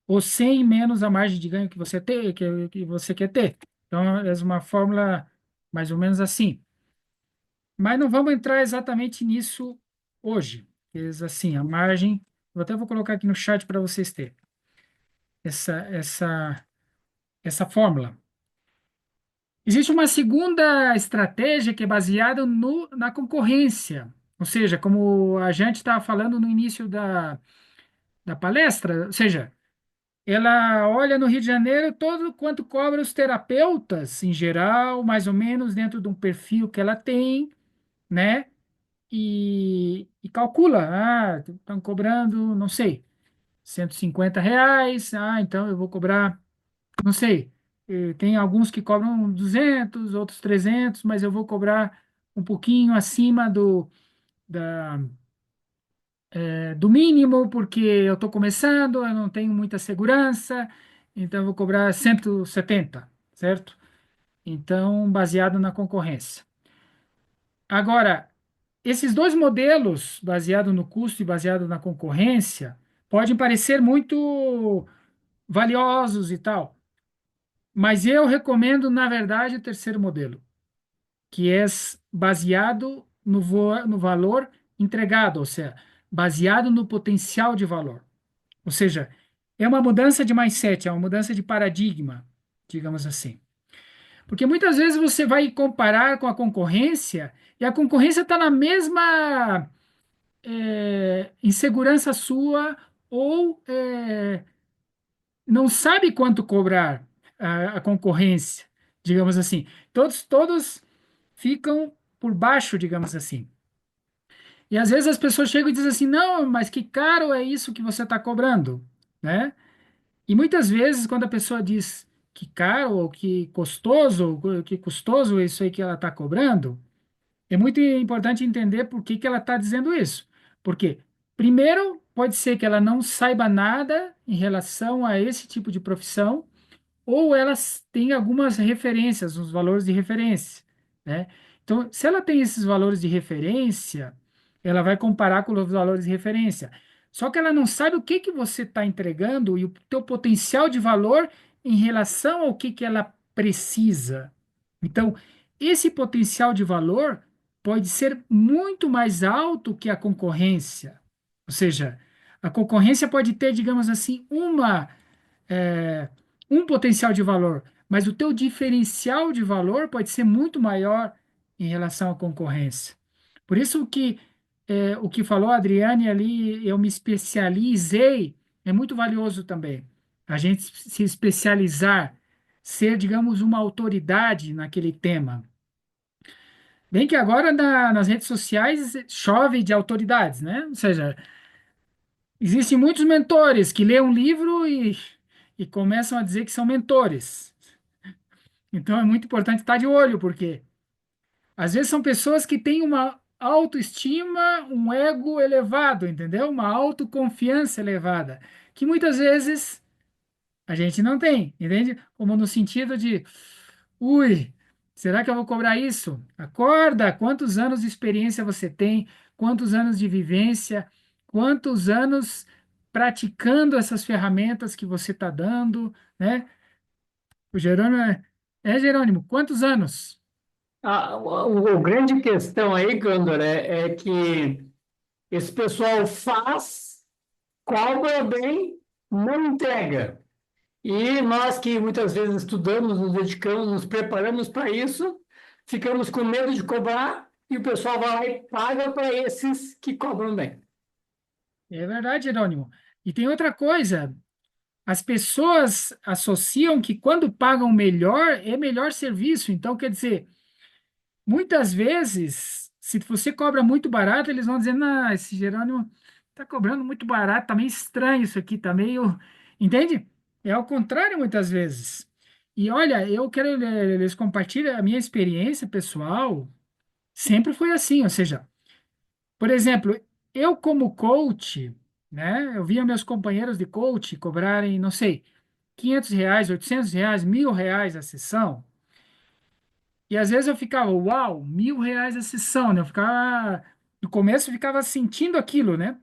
Ou 100 menos a margem de ganho que você quer ter. Então, é uma fórmula mais ou menos assim. Mas não vamos entrar exatamente nisso hoje. Assim, a margem. Eu até vou colocar aqui no chat para vocês terem essa, essa, essa fórmula. Existe uma segunda estratégia que é baseada na concorrência. Ou seja, como a gente estava falando no início da palestra, ou seja, ela olha no Rio de Janeiro todo quanto cobra os terapeutas, em geral, mais ou menos dentro de um perfil que ela tem, né? E calcula, estão cobrando, não sei, R$ 150, então eu vou cobrar, não sei, tem alguns que cobram 200, outros 300, mas eu vou cobrar um pouquinho acima do mínimo, porque eu estou começando, eu não tenho muita segurança, então eu vou cobrar 170, certo? Então, baseado na concorrência. Agora, esses dois modelos, baseado no custo e baseado na concorrência, podem parecer muito valiosos e tal, mas eu recomendo, na verdade, o terceiro modelo, que é baseado no valor entregado, ou seja, baseado no potencial de valor. Ou seja, é uma mudança de mindset, é uma mudança de paradigma, digamos assim. Porque muitas vezes você vai comparar com a concorrência e a concorrência está na mesma insegurança sua ou não sabe quanto cobrar a concorrência, digamos assim. Todos ficam por baixo, digamos assim. E às vezes as pessoas chegam e dizem assim, não, mas que caro é isso que você está cobrando, né? E muitas vezes quando a pessoa diz que caro ou que custoso é isso aí que ela está cobrando, é muito importante entender por que que ela está dizendo isso. Porque, primeiro, pode ser que ela não saiba nada em relação a esse tipo de profissão, ou elas têm algumas referências, uns valores de referência, né? Então, se ela tem esses valores de referência, ela vai comparar com os valores de referência. Só que ela não sabe o que que você está entregando e o teu potencial de valor em relação ao que ela precisa. Então, esse potencial de valor pode ser muito mais alto que a concorrência. Ou seja, a concorrência pode ter, digamos assim, é, um potencial de valor, mas o teu diferencial de valor pode ser muito maior em relação à concorrência. Por isso que o que falou a Adriane ali, eu me especializei, é muito valioso também. A gente se especializar, ser, digamos, uma autoridade naquele tema. Bem que agora nas redes sociais chove de autoridades, né? Ou seja, existem muitos mentores que lêem um livro e começam a dizer que são mentores. Então é muito importante estar de olho, porque às vezes são pessoas que têm uma autoestima, um ego elevado, entendeu? Uma autoconfiança elevada, que muitas vezes a gente não tem, entende? Como no sentido de, ui, será que eu vou cobrar isso? Acorda, quantos anos de experiência você tem? Quantos anos de vivência? Quantos anos praticando essas ferramentas que você está dando, né? O Jerônimo Jerônimo, quantos anos? O grande questão aí, Gandor, é que esse pessoal faz, cobra bem, não entrega. E nós que muitas vezes estudamos, nos dedicamos, nos preparamos para isso, ficamos com medo de cobrar e o pessoal vai lá e paga para esses que cobram bem. É verdade, Jerônimo. E tem outra coisa, as pessoas associam que quando pagam melhor, é melhor serviço. Então, quer dizer, muitas vezes, se você cobra muito barato, eles vão dizer, não, esse Jerônimo está cobrando muito barato, tá meio estranho isso aqui, tá meio... Entende? É ao contrário muitas vezes. E olha, eu quero lhes compartilhar a minha experiência pessoal, sempre foi assim, ou seja, por exemplo, eu como coach, né, eu via meus companheiros de coach cobrarem, não sei, R$ 500, R$ 800, R$ 1.000 a sessão, e às vezes eu ficava, uau, R$ 1.000 a sessão, né? Eu ficava, no começo eu ficava sentindo aquilo, né?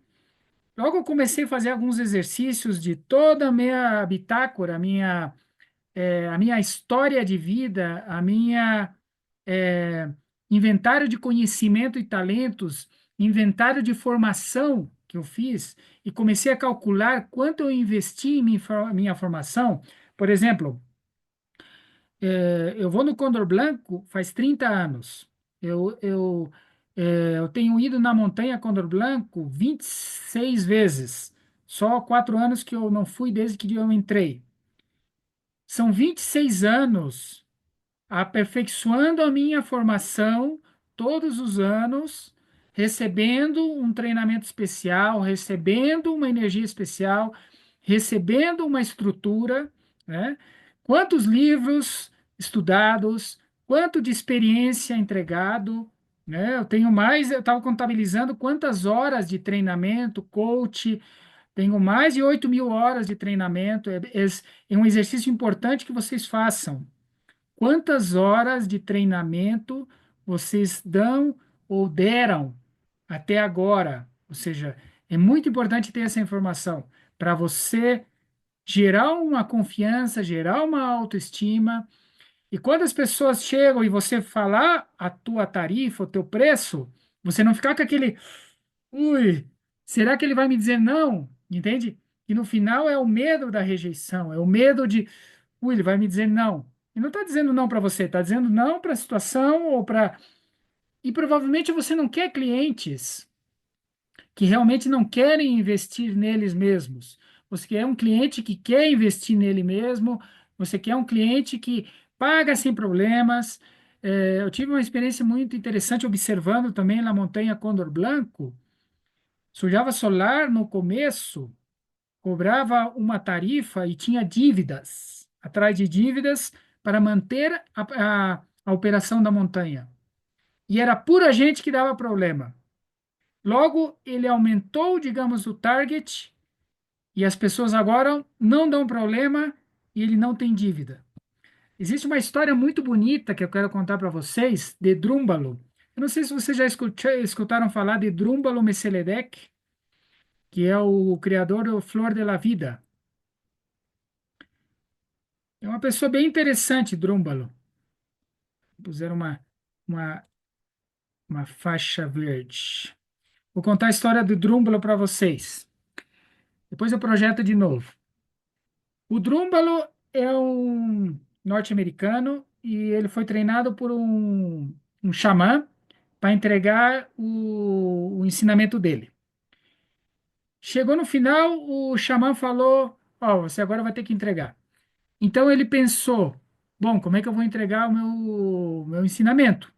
Logo eu comecei a fazer alguns exercícios de toda a minha bitácora, a minha história de vida, a minha é, inventário de conhecimento e talentos, inventário de formação que eu fiz, e comecei a calcular quanto eu investi em minha formação. Por exemplo, eu vou no Condor Blanco faz 30 anos. Eu tenho ido na montanha Condor Blanco 26 vezes. Só 4 anos que eu não fui desde que eu entrei. São 26 anos aperfeiçoando a minha formação todos os anos, recebendo um treinamento especial, recebendo uma energia especial, recebendo uma estrutura, né? Quantos livros estudados, quanto de experiência entregado, né? Eu estava contabilizando quantas horas de treinamento, coach, tenho mais de 8.000 horas de treinamento, é um exercício importante que vocês façam. Quantas horas de treinamento vocês dão ou deram até agora? Ou seja, é muito importante ter essa informação para você gerar uma confiança, gerar uma autoestima. E quando as pessoas chegam e você falar a tua tarifa, o teu preço, você não ficar com aquele, ui, será que ele vai me dizer não? Entende? E no final é o medo da rejeição, é o medo de ele vai me dizer não. E não está dizendo não para você, está dizendo não para a situação ou para. E provavelmente você não quer clientes que realmente não querem investir neles mesmos. Você quer um cliente que quer investir nele mesmo, você quer um cliente que paga sem problemas. Eu tive uma experiência muito interessante observando também na montanha Condor Blanco. Sujava Solar, no começo, cobrava uma tarifa e tinha dívidas, atrás de dívidas, para manter a operação da montanha. E era pura gente que dava problema. Logo, ele aumentou, digamos, o target, e as pessoas agora não dão problema e ele não tem dívida. Existe uma história muito bonita que eu quero contar para vocês de Drúmbalo. Eu não sei se vocês já escutaram falar de Drúmbalo Meseledek, que é o criador do Flor de la Vida. É uma pessoa bem interessante, Drúmbalo. Puseram uma, uma faixa verde. Vou contar a história do Drúmbalo para vocês. Depois eu projeto de novo. O Drúmbalo é um norte-americano e ele foi treinado por um xamã para entregar o ensinamento dele. Chegou no final, o xamã falou: Ó, você agora vai ter que entregar. Então ele pensou: bom, como é que eu vou entregar o meu ensinamento?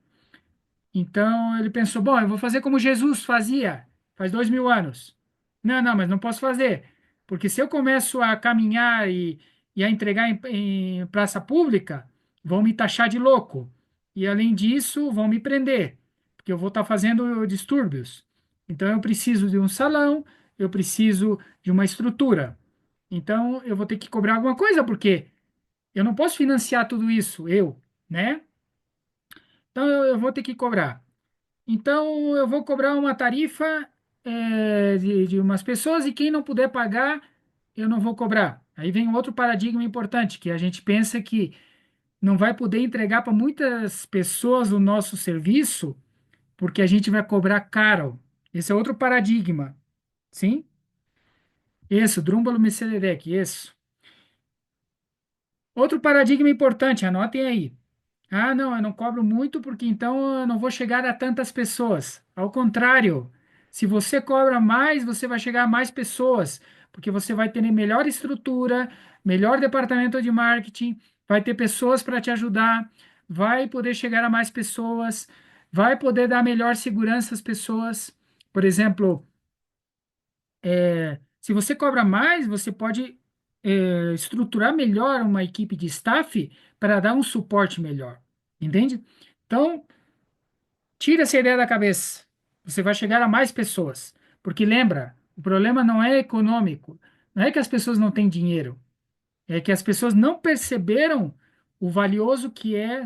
Então ele pensou: bom, eu vou fazer como Jesus fazia, faz 2.000 anos. Não, não, mas não posso fazer, porque se eu começo a caminhar e a entregar em praça pública, vão me taxar de louco. E além disso, vão me prender, porque eu vou estar fazendo distúrbios. Então eu preciso de um salão, eu preciso de uma estrutura. Então eu vou ter que cobrar alguma coisa, porque eu não posso financiar tudo isso, né? Então eu vou ter que cobrar. Então, eu vou cobrar uma tarifa de umas pessoas e quem não puder pagar, eu não vou cobrar. Aí vem outro paradigma importante, que a gente pensa que não vai poder entregar para muitas pessoas o nosso serviço, porque a gente vai cobrar caro. Esse é outro paradigma, sim? Isso, Drúmbalo Messelerek, isso. Outro paradigma importante, anotem aí. Ah, não, eu não cobro muito porque então eu não vou chegar a tantas pessoas. Ao contrário, se você cobra mais, você vai chegar a mais pessoas, porque você vai ter melhor estrutura, melhor departamento de marketing, vai ter pessoas para te ajudar, vai poder chegar a mais pessoas, vai poder dar melhor segurança às pessoas. Por exemplo, se você cobra mais, você pode estruturar melhor uma equipe de staff para dar um suporte melhor. Entende? Então, tira essa ideia da cabeça. Você vai chegar a mais pessoas. Porque lembra, o problema não é econômico. Não é que as pessoas não têm dinheiro. É que as pessoas não perceberam o valioso que é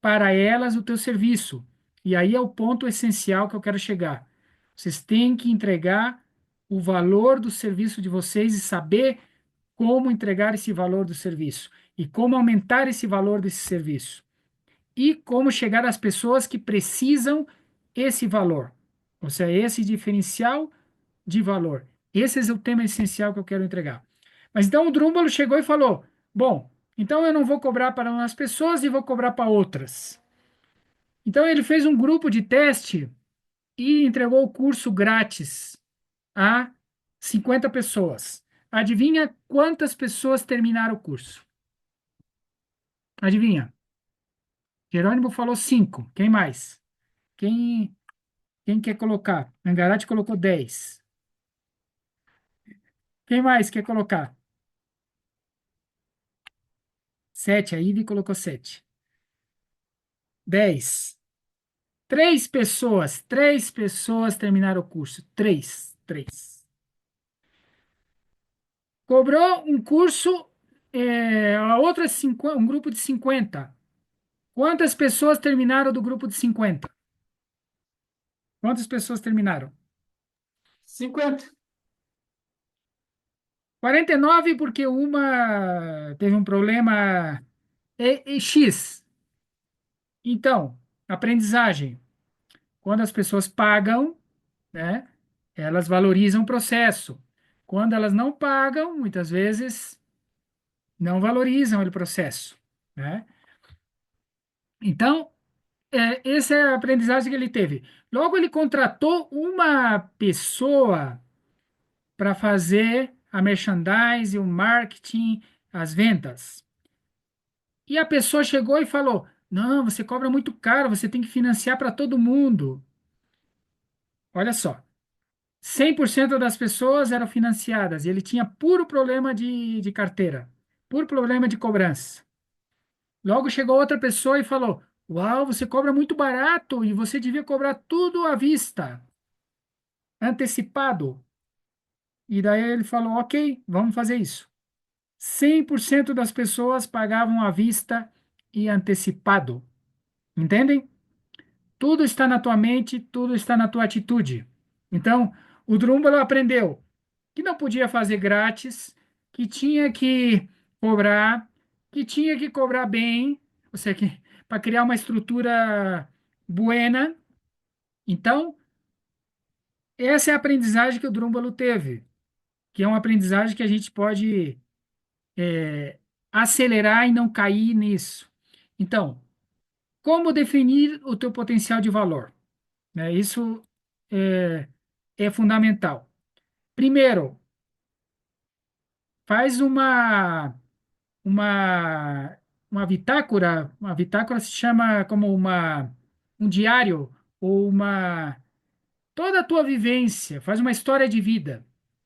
para elas o teu serviço. E aí é o ponto essencial que eu quero chegar. Vocês têm que entregar o valor do serviço de vocês e saber como entregar esse valor do serviço e como aumentar esse valor desse serviço e como chegar às pessoas que precisam esse valor. Ou seja, esse diferencial de valor. Esse é o tema essencial que eu quero entregar. Mas então o Drúmbalo chegou e falou: bom, então eu não vou cobrar para umas pessoas e vou cobrar para outras. Então ele fez um grupo de teste e entregou o curso grátis a 50 pessoas. Adivinha quantas pessoas terminaram o curso? Adivinha? Jerônimo falou 5. Quem mais? Quem, quem quer colocar? Angarate colocou 10. Quem mais quer colocar? 7. A Ivy colocou 7. 10. Três pessoas terminaram o curso. Três. Cobrou um curso, a outra um grupo de 50. Quantas pessoas terminaram do grupo de 50? Quantas pessoas terminaram? 50. 49 porque uma teve um problema X. Então, aprendizagem. Quando as pessoas pagam, né, elas valorizam o processo. Quando elas não pagam, muitas vezes não valorizam o processo, né? Então, essa é a aprendizagem que ele teve. Logo, ele contratou uma pessoa para fazer a merchandising, o marketing, as vendas. E a pessoa chegou e falou: não, você cobra muito caro, você tem que financiar para todo mundo. Olha só, 100% das pessoas eram financiadas e ele tinha puro problema de carteira, puro problema de cobrança. Logo chegou outra pessoa e falou: uau, você cobra muito barato e você devia cobrar tudo à vista, antecipado. E daí ele falou: ok, vamos fazer isso. 100% das pessoas pagavam à vista e antecipado. Entendem? Tudo está na tua mente, tudo está na tua atitude. Então, o Drúmbalo aprendeu que não podia fazer grátis, que tinha que cobrar, que tinha que cobrar bem, ou seja, para criar uma estrutura buena. Então, essa é a aprendizagem que o Drúmbalo teve, que é uma aprendizagem que a gente pode acelerar e não cair nisso. Então, como definir o teu potencial de valor? Né? Isso é, é fundamental. Primeiro, faz uma, uma bitácora se chama como um diário ou toda a tua vivência, faz uma história de vida.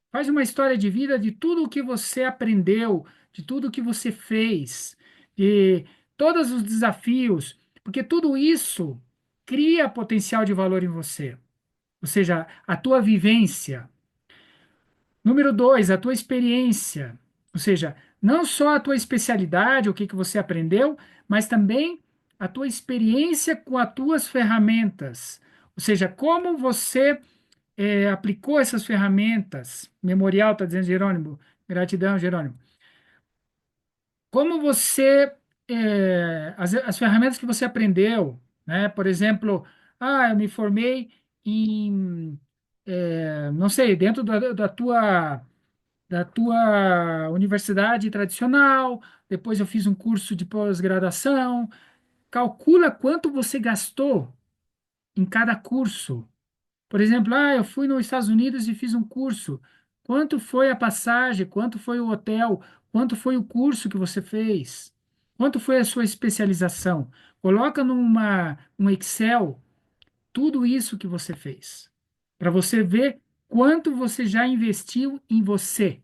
Faz uma história de vida de tudo o que você aprendeu, de tudo o que você fez, de todos os desafios, porque tudo isso cria potencial de valor em você. Ou seja, a tua vivência. Número dois, a tua experiência. Ou seja, não só a tua especialidade, o que que você aprendeu, mas também a tua experiência com as tuas ferramentas. Ou seja, como você aplicou essas ferramentas. Memorial, está dizendo Jerônimo. Gratidão, Jerônimo. Como você, as ferramentas que você aprendeu, né? Por exemplo, eu me formei em, não sei, dentro da tua da tua universidade tradicional, depois eu fiz um curso de pós-graduação. Calcula quanto você gastou em cada curso. Por exemplo, eu fui nos Estados Unidos e fiz um curso. Quanto foi a passagem? Quanto foi o hotel? Quanto foi o curso que você fez? Quanto foi a sua especialização? Coloca um Excel tudo isso que você fez, para você ver quanto você já investiu em você.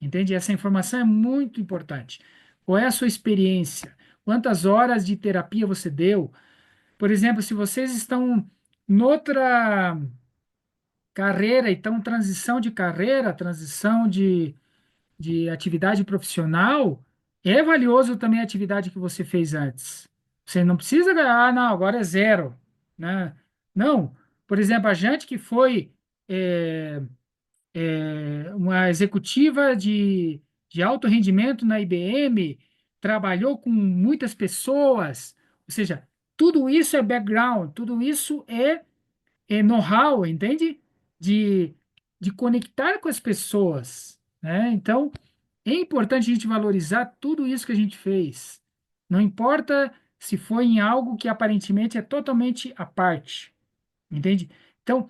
Entende? Essa informação é muito importante. Qual é a sua experiência? Quantas horas de terapia você deu? Por exemplo, se vocês estão noutra carreira, então transição de carreira, transição de atividade profissional, é valioso também a atividade que você fez antes. Você não precisa ganhar, não, agora é zero, né? Não. Por exemplo, a gente que foi é, uma executiva de alto rendimento na IBM, trabalhou com muitas pessoas, ou seja, tudo isso é background, tudo isso é know-how, entende? De, de conectar com as pessoas, né? Então, é importante a gente valorizar tudo isso que a gente fez. Não importa se foi em algo que aparentemente é totalmente à parte, entende? Então,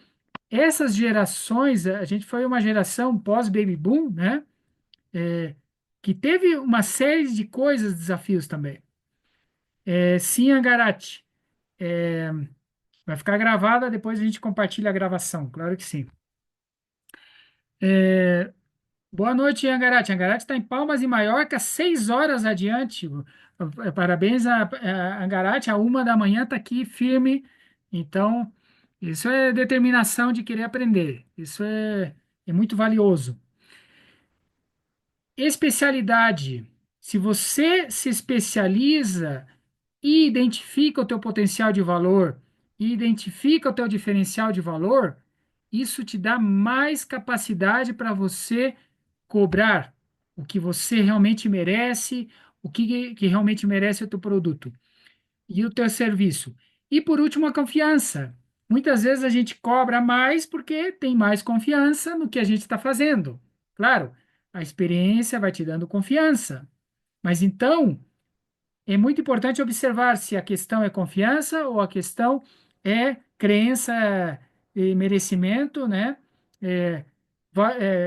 essas gerações, a gente foi uma geração pós-baby boom, né? Que teve uma série de coisas, desafios também. Sim, Angarati, vai ficar gravada, depois a gente compartilha a gravação, claro que sim. Boa noite, Angarate. Angarate está em Palmas e Maiorca, 6 horas adiante. Parabéns a Angarate, a 1 da manhã está aqui firme. Então, isso é determinação de querer aprender. Isso é muito valioso. Especialidade. Se você se especializa e identifica o teu potencial de valor e identifica o teu diferencial de valor, isso te dá mais capacidade para você cobrar o que você realmente merece, o que realmente merece o teu produto e o teu serviço. E por último, a confiança. Muitas vezes a gente cobra mais porque tem mais confiança no que a gente está fazendo. Claro, a experiência vai te dando confiança. Mas então, é muito importante observar se a questão é confiança ou a questão é crença e merecimento, né?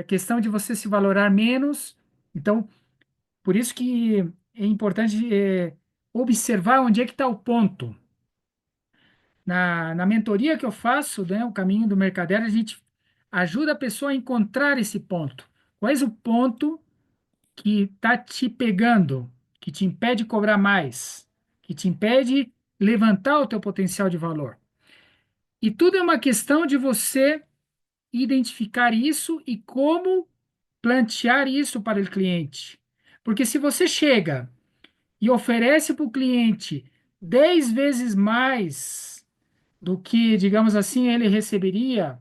Questão de você se valorar menos. Então, por isso que é importante observar onde é que está o ponto. Na mentoria que eu faço, né, o caminho do mercadeiro, a gente ajuda a pessoa a encontrar esse ponto. Qual é o ponto que está te pegando, que te impede de cobrar mais, que te impede de levantar o teu potencial de valor. E tudo é uma questão de você identificar isso e como plantear isso para o cliente. Porque se você chega e oferece para o cliente 10 vezes mais do que, digamos assim, ele receberia,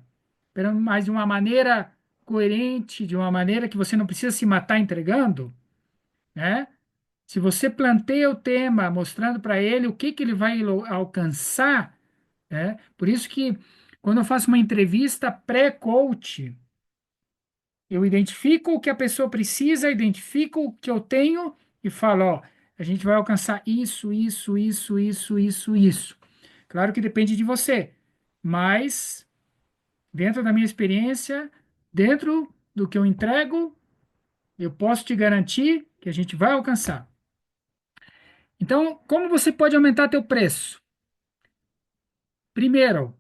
mas de uma maneira coerente, de uma maneira que você não precisa se matar entregando, né? Se você planteia o tema mostrando para ele o que ele vai alcançar, né? Por isso que quando eu faço uma entrevista pré-coach, eu identifico o que a pessoa precisa, identifico o que eu tenho e falo, ó, a gente vai alcançar isso, isso, isso, isso, isso, isso. Claro que depende de você, mas dentro da minha experiência, dentro do que eu entrego, eu posso te garantir que a gente vai alcançar. Então, como você pode aumentar teu preço? Primeiro,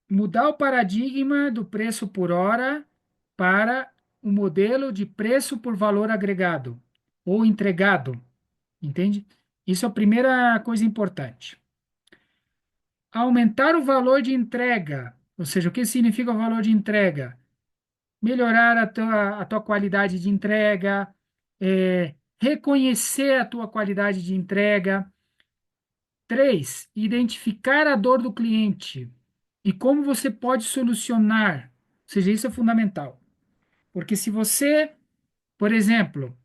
mudar o paradigma do preço por hora para o modelo de preço por valor agregado ou entregado, entende? Isso é a primeira coisa importante. Aumentar o valor de entrega, ou seja, o que significa o valor de entrega? Melhorar a tua qualidade de entrega, reconhecer a tua qualidade de entrega. 3, identificar a dor do cliente e como você pode solucionar. Ou seja, isso é fundamental. Porque se você, por exemplo,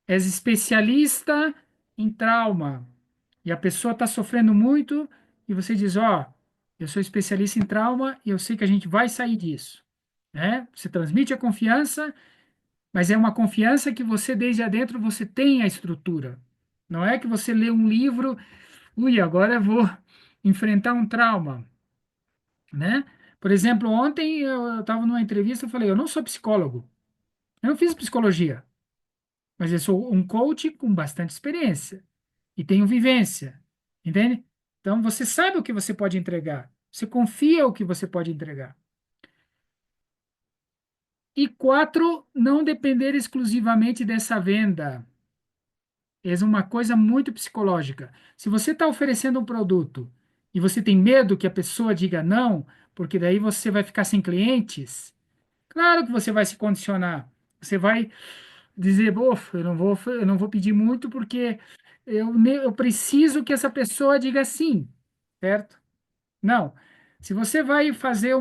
és especialista em trauma e a pessoa está sofrendo muito e você diz, ó, eu sou especialista em trauma e eu sei que a gente vai sair disso, né? Você transmite a confiança mas é uma confiança que você, desde adentro, você tem a estrutura. Não é que você lê um livro, ui, agora eu vou enfrentar um trauma, né? Por exemplo, ontem eu estava numa entrevista, eu falei, eu não sou psicólogo, eu não fiz psicologia, mas eu sou um coach com bastante experiência e tenho vivência, entende? Então, você sabe o que você pode entregar, você confia o que você pode entregar. E quatro, não depender exclusivamente dessa venda. É uma coisa muito psicológica. Se você está oferecendo um produto e você tem medo que a pessoa diga não, porque daí você vai ficar sem clientes, claro que você vai se condicionar. Você vai dizer, eu não vou pedir muito porque eu preciso que essa pessoa diga sim, certo? Não. Se você vai fazer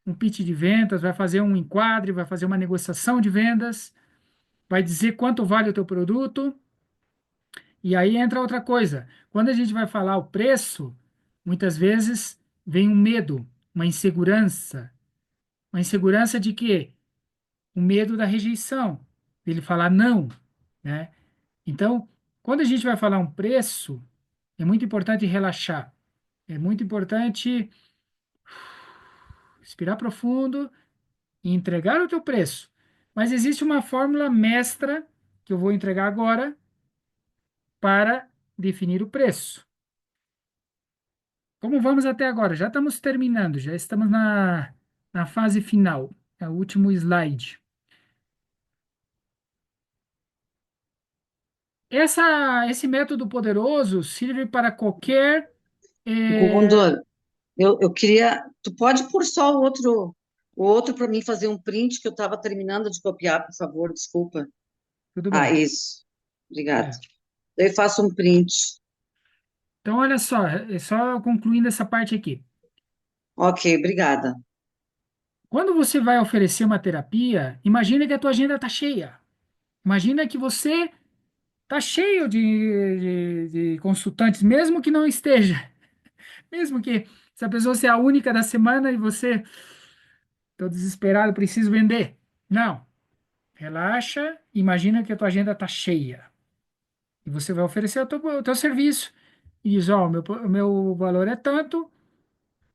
um pitch de vendas, vai fazer um enquadre, vai fazer uma negociação de vendas, vai dizer quanto vale o teu produto, e aí entra outra coisa. Quando a gente vai falar o preço, muitas vezes vem um medo, uma insegurança. Uma insegurança de quê? O medo da rejeição, dele falar não, né? Então, quando a gente vai falar um preço, é muito importante relaxar. É muito importante respirar profundo e entregar o teu preço. Mas existe uma fórmula mestra que eu vou entregar agora para definir o preço. Como vamos até agora? Já estamos terminando, já estamos na fase final. É o último slide. Esse método poderoso serve para qualquer. Gundor, eu queria. Tu pode pôr só o outro para mim fazer um print que eu estava terminando de copiar, por favor, desculpa. Tudo Ah, bem. isso. Obrigado. É. Daí eu faço um print. Então, olha só, é só concluindo essa parte aqui. Ok, obrigada. Quando você vai oferecer uma terapia, imagina que a tua agenda está cheia. Imagina que você está cheio de consultantes, mesmo que não esteja. Mesmo que essa pessoa seja a única da semana e você, estou desesperado, preciso vender. Não. Relaxa, imagina que a tua agenda está cheia. E você vai oferecer o teu serviço. E diz, ó, o meu valor é tanto.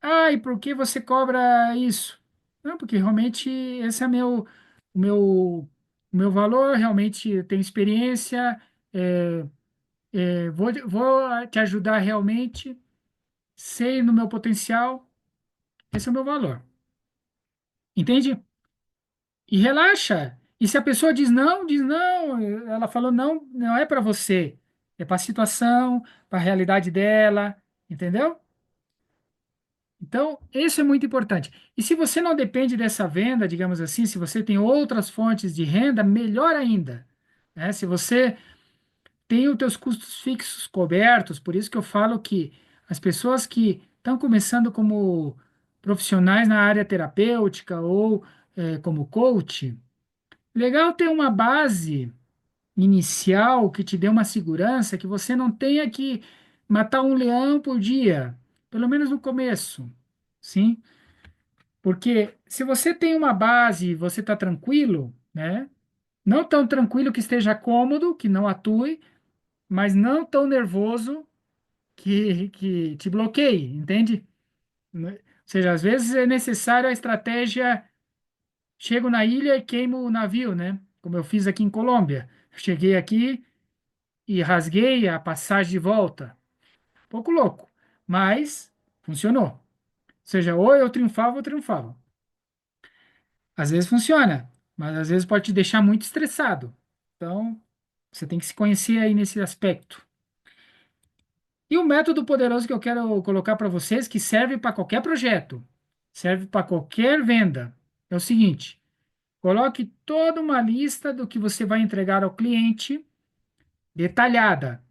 Ah, e por que você cobra isso? Não, porque realmente esse é o meu valor, realmente eu tenho experiência, vou te ajudar realmente, sei no meu potencial, esse é o meu valor. Entende? E relaxa. E se a pessoa diz não, ela falou não, não é para você, é para a situação, para a realidade dela, entendeu? Então, isso é muito importante. E se você não depende dessa venda, digamos assim, se você tem outras fontes de renda, melhor ainda, né? Se você tem os teus custos fixos cobertos, por isso que eu falo que as pessoas que estão começando como profissionais na área terapêutica ou como coach, legal ter uma base inicial que te dê uma segurança que você não tenha que matar um leão por dia, pelo menos no começo, sim? Porque se você tem uma base e você está tranquilo, né? Não tão tranquilo que esteja cômodo, que não atue, mas não tão nervoso que te bloqueie, entende? Ou seja, às vezes é necessário a estratégia, chego na ilha e queimo o navio, né? Como eu fiz aqui em Colômbia. Cheguei aqui e rasguei a passagem de volta. Pouco louco, mas funcionou. Ou seja, ou eu triunfava ou triunfava. Às vezes funciona, mas às vezes pode te deixar muito estressado. Então, você tem que se conhecer aí nesse aspecto. E o método poderoso que eu quero colocar para vocês, que serve para qualquer projeto, serve para qualquer venda, é o seguinte: coloque toda uma lista do que você vai entregar ao cliente, detalhada.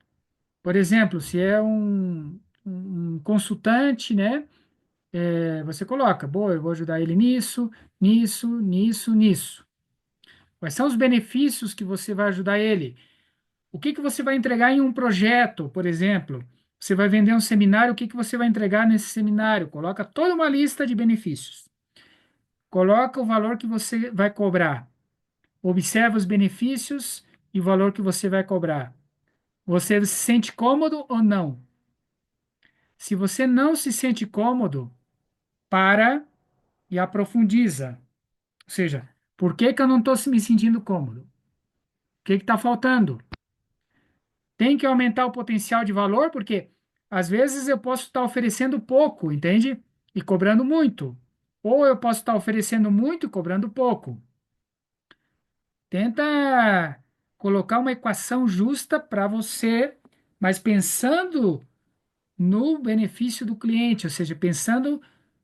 Por exemplo, se é um consultante, né? Você coloca, boa, eu vou ajudar ele nisso, nisso, nisso, nisso. Quais são os benefícios que você vai ajudar ele? O que que você vai entregar em um projeto, por exemplo? Você vai vender um seminário, o que que você vai entregar nesse seminário? Coloca toda uma lista de benefícios. Coloca o valor que você vai cobrar. Observa os benefícios e o valor que você vai cobrar. Você se sente cômodo ou não? Se você não se sente cômodo, para e aprofundiza. Ou seja, por que que eu não estou me sentindo cômodo? O que está faltando? Tem que aumentar o potencial de valor, porque às vezes eu posso estar oferecendo pouco, entende? E cobrando muito. Ou eu posso estar oferecendo muito e cobrando pouco. Tenta colocar uma equação justa para você, mas pensando no benefício do cliente, ou seja, pensando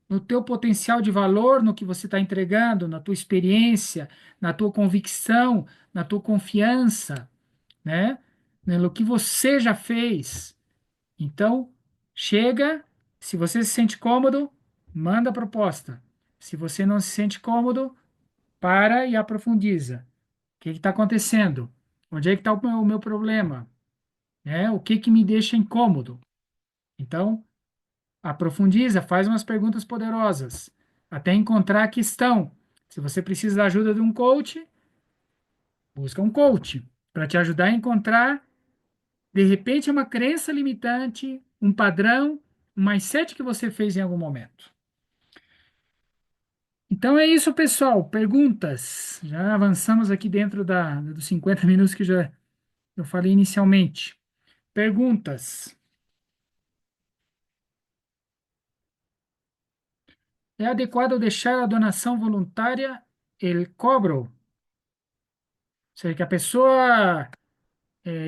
no teu potencial de valor, no que você está entregando, na tua experiência, na tua convicção, na tua confiança, né? No que você já fez. Então, chega, se você se sente cômodo, manda a proposta. Se você não se sente cômodo, para e aprofundiza. O que está acontecendo? Onde é que está o meu problema? Né? O que que me deixa incômodo? Então, aprofundiza, faz umas perguntas poderosas, até encontrar a questão. Se você precisa da ajuda de um coach, busca um coach para te ajudar a encontrar, de repente, uma crença limitante, um padrão, um mindset que você fez em algum momento. Então é isso, pessoal. Perguntas. Já avançamos aqui dentro dos 50 minutos que já eu falei inicialmente. Perguntas. É adequado deixar a donação voluntária el cobro? Ou seja, que a pessoa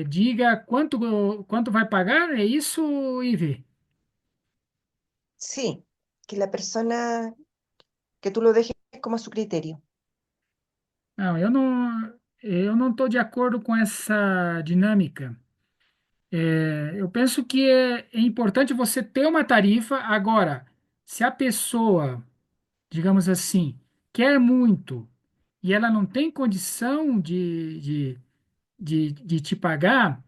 diga quanto vai pagar? É isso, Ive? Sí, que la persona, que tú lo dejes como a su criterio. Não, eu não estou de acordo com essa dinâmica. Eu penso que é importante você ter uma tarifa. Agora, se a pessoa, digamos assim, quer muito e ela não tem condição de te pagar,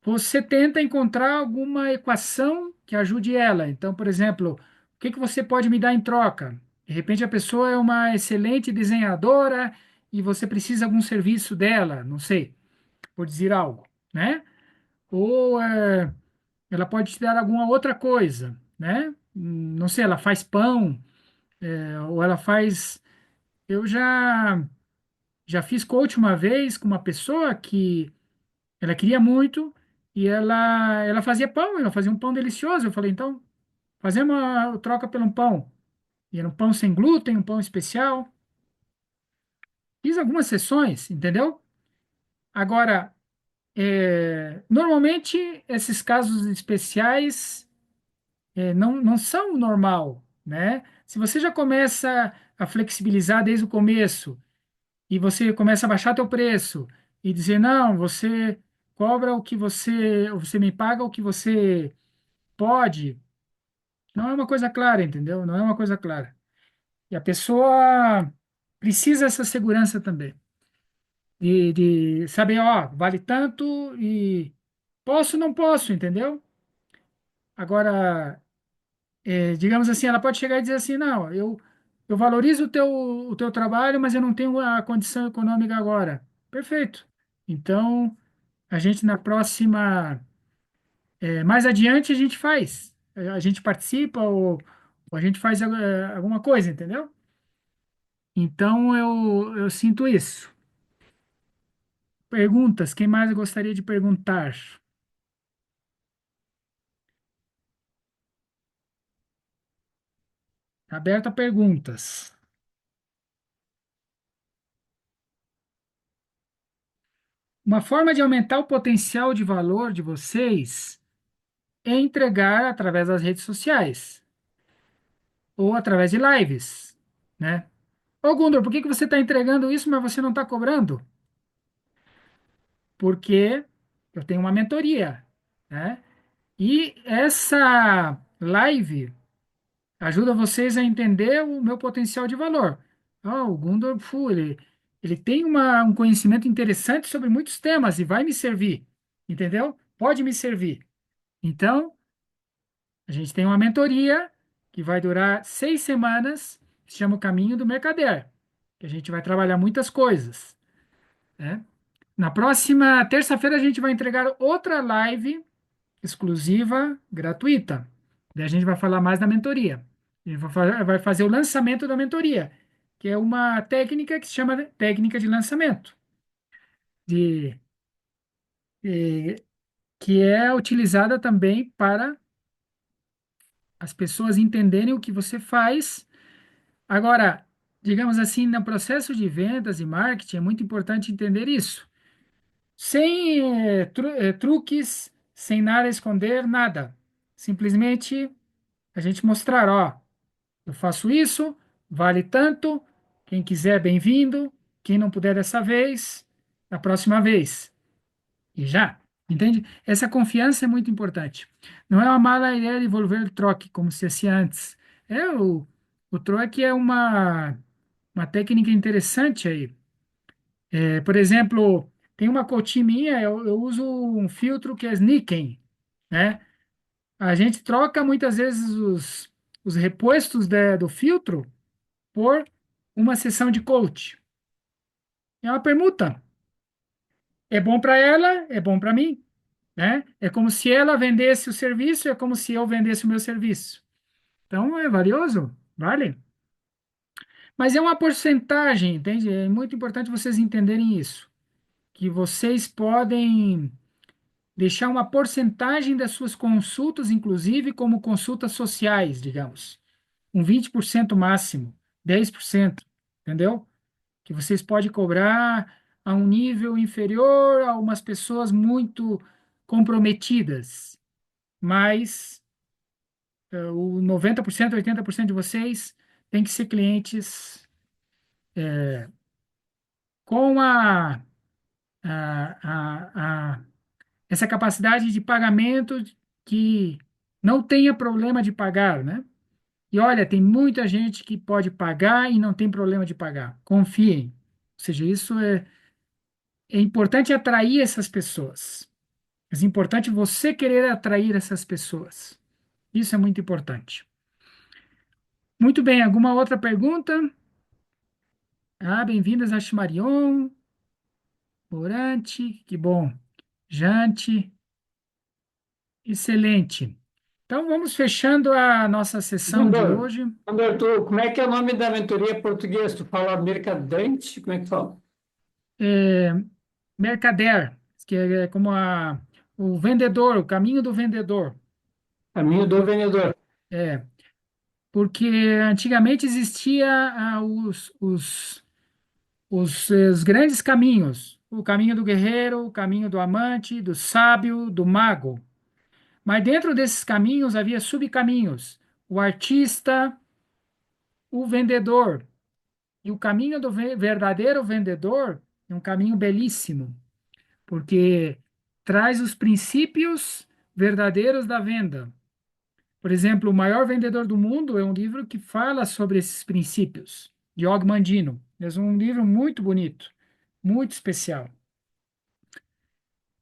você tenta encontrar alguma equação que ajude ela. Então, por exemplo, o que que você pode me dar em troca? De repente, a pessoa é uma excelente desenhadora e você precisa de algum serviço dela, não sei, por dizer algo, né? Ou ela pode te dar alguma outra coisa, né? Não sei, ela faz pão, ou ela faz. Eu já fiz coach uma vez com uma pessoa que ela queria muito e ela fazia pão, ela fazia um pão delicioso. Eu falei, então, fazemos uma troca por um pão. E era um pão sem glúten, um pão especial. Fiz algumas sessões, entendeu? Agora, normalmente esses casos especiais não são normal, né? Se você já começa a flexibilizar desde o começo e você começa a baixar teu preço e dizer, não, você cobra o que você me paga o que você pode, não é uma coisa clara, entendeu? Não é uma coisa clara. E a pessoa precisa dessa segurança também, de saber, ó, vale tanto e posso, não posso, entendeu? Agora, digamos assim, ela pode chegar e dizer assim, não, eu valorizo o teu trabalho, mas eu não tenho a condição econômica agora. Perfeito. Então, a gente na próxima, mais adiante, a gente faz. A gente participa ou a gente faz alguma coisa, entendeu? Então, eu sinto isso. Perguntas, quem mais gostaria de perguntar? Aberto a perguntas. Uma forma de aumentar o potencial de valor de vocês é entregar através das redes sociais ou através de lives, né? Ô, Gundor, por que que você está entregando isso, mas você não está cobrando? Porque eu tenho uma mentoria, né? E essa live ajuda vocês a entender o meu potencial de valor. O Gundor, ele tem um conhecimento interessante sobre muitos temas e vai me servir, entendeu? Pode me servir. Então, a gente tem uma mentoria que vai durar 6 semanas, que se chama o Caminho do Mercader, que a gente vai trabalhar muitas coisas. né? Na próxima terça-feira a gente vai entregar outra live exclusiva, gratuita. Daí a gente vai falar mais da mentoria. A gente vai fazer o lançamento da mentoria, que é uma técnica que se chama técnica de lançamento, de, eh, que é utilizada também para as pessoas entenderem o que você faz. Agora, digamos assim, no processo de vendas e marketing, é muito importante entender isso. Sem truques, sem nada a esconder, nada. Simplesmente a gente mostrar, ó, eu faço isso, vale tanto, quem quiser, bem-vindo, quem não puder dessa vez, da próxima vez. E já, entende? Essa confiança é muito importante. Não é uma mala ideia de devolver troque, como se fazia antes. É o troque é uma técnica interessante aí. Por exemplo, tem uma coach minha, eu uso um filtro que é Snicken, né? A gente troca muitas vezes os repostos do filtro por uma sessão de coach. É uma permuta. É bom para ela, é bom para mim, né? É como se ela vendesse o serviço, é como se eu vendesse o meu serviço. Então, é valioso, vale. Mas é uma porcentagem, entende? É muito importante vocês entenderem isso, que vocês podem deixar uma porcentagem das suas consultas, inclusive como consultas sociais, digamos, um 20% máximo, 10%, entendeu? Que vocês podem cobrar a um nível inferior a umas pessoas muito comprometidas, mas o 90%, 80% de vocês tem que ser clientes com essa capacidade de pagamento que não tenha problema de pagar, né? E olha, tem muita gente que pode pagar e não tem problema de pagar. Confiem. Ou seja, isso é importante atrair essas pessoas. É importante você querer atrair essas pessoas. Isso é muito importante. Muito bem, alguma outra pergunta? Ah, bem-vindas a Marion, Morante, que bom. Jante, excelente. Então, vamos fechando a nossa sessão de Mandor, hoje. Mandor, como é que é o nome da mentoria português? Tu fala mercadante? Como é que fala? É, Mercader, que é como o vendedor, o caminho do vendedor. Caminho do vendedor. É, porque antigamente existia os grandes caminhos, o caminho do guerreiro, o caminho do amante, do sábio, do mago. Mas dentro desses caminhos havia subcaminhos, o artista, o vendedor. E o caminho do verdadeiro vendedor é um caminho belíssimo, porque traz os princípios verdadeiros da venda. Por exemplo, O Maior Vendedor do Mundo é um livro que fala sobre esses princípios, de Og Mandino. É um livro muito bonito, muito especial.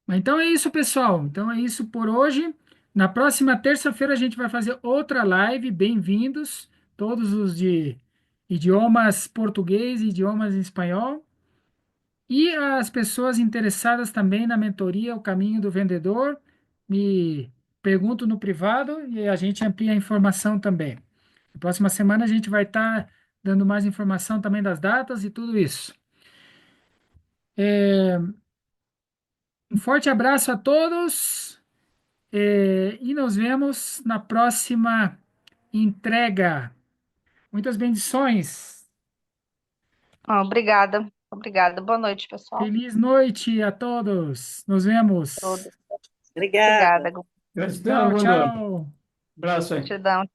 Mas então é isso, pessoal. Então é isso por hoje. Na próxima terça-feira a gente vai fazer outra live. Bem-vindos, todos os de idiomas português e idiomas em espanhol. E as pessoas interessadas também na mentoria O Caminho do Vendedor, me perguntam no privado e a gente amplia a informação também. Na próxima semana a gente vai estar dando mais informação também das datas e tudo isso. Um forte abraço a todos, e nos vemos na próxima entrega. Muitas bendições. Obrigada, obrigada. Boa noite, pessoal. Feliz noite a todos. Nos vemos. Todos. Obrigada. Obrigada. Gratidão, Tchau, Mandor. tchau. Abraço aí. Gratidão.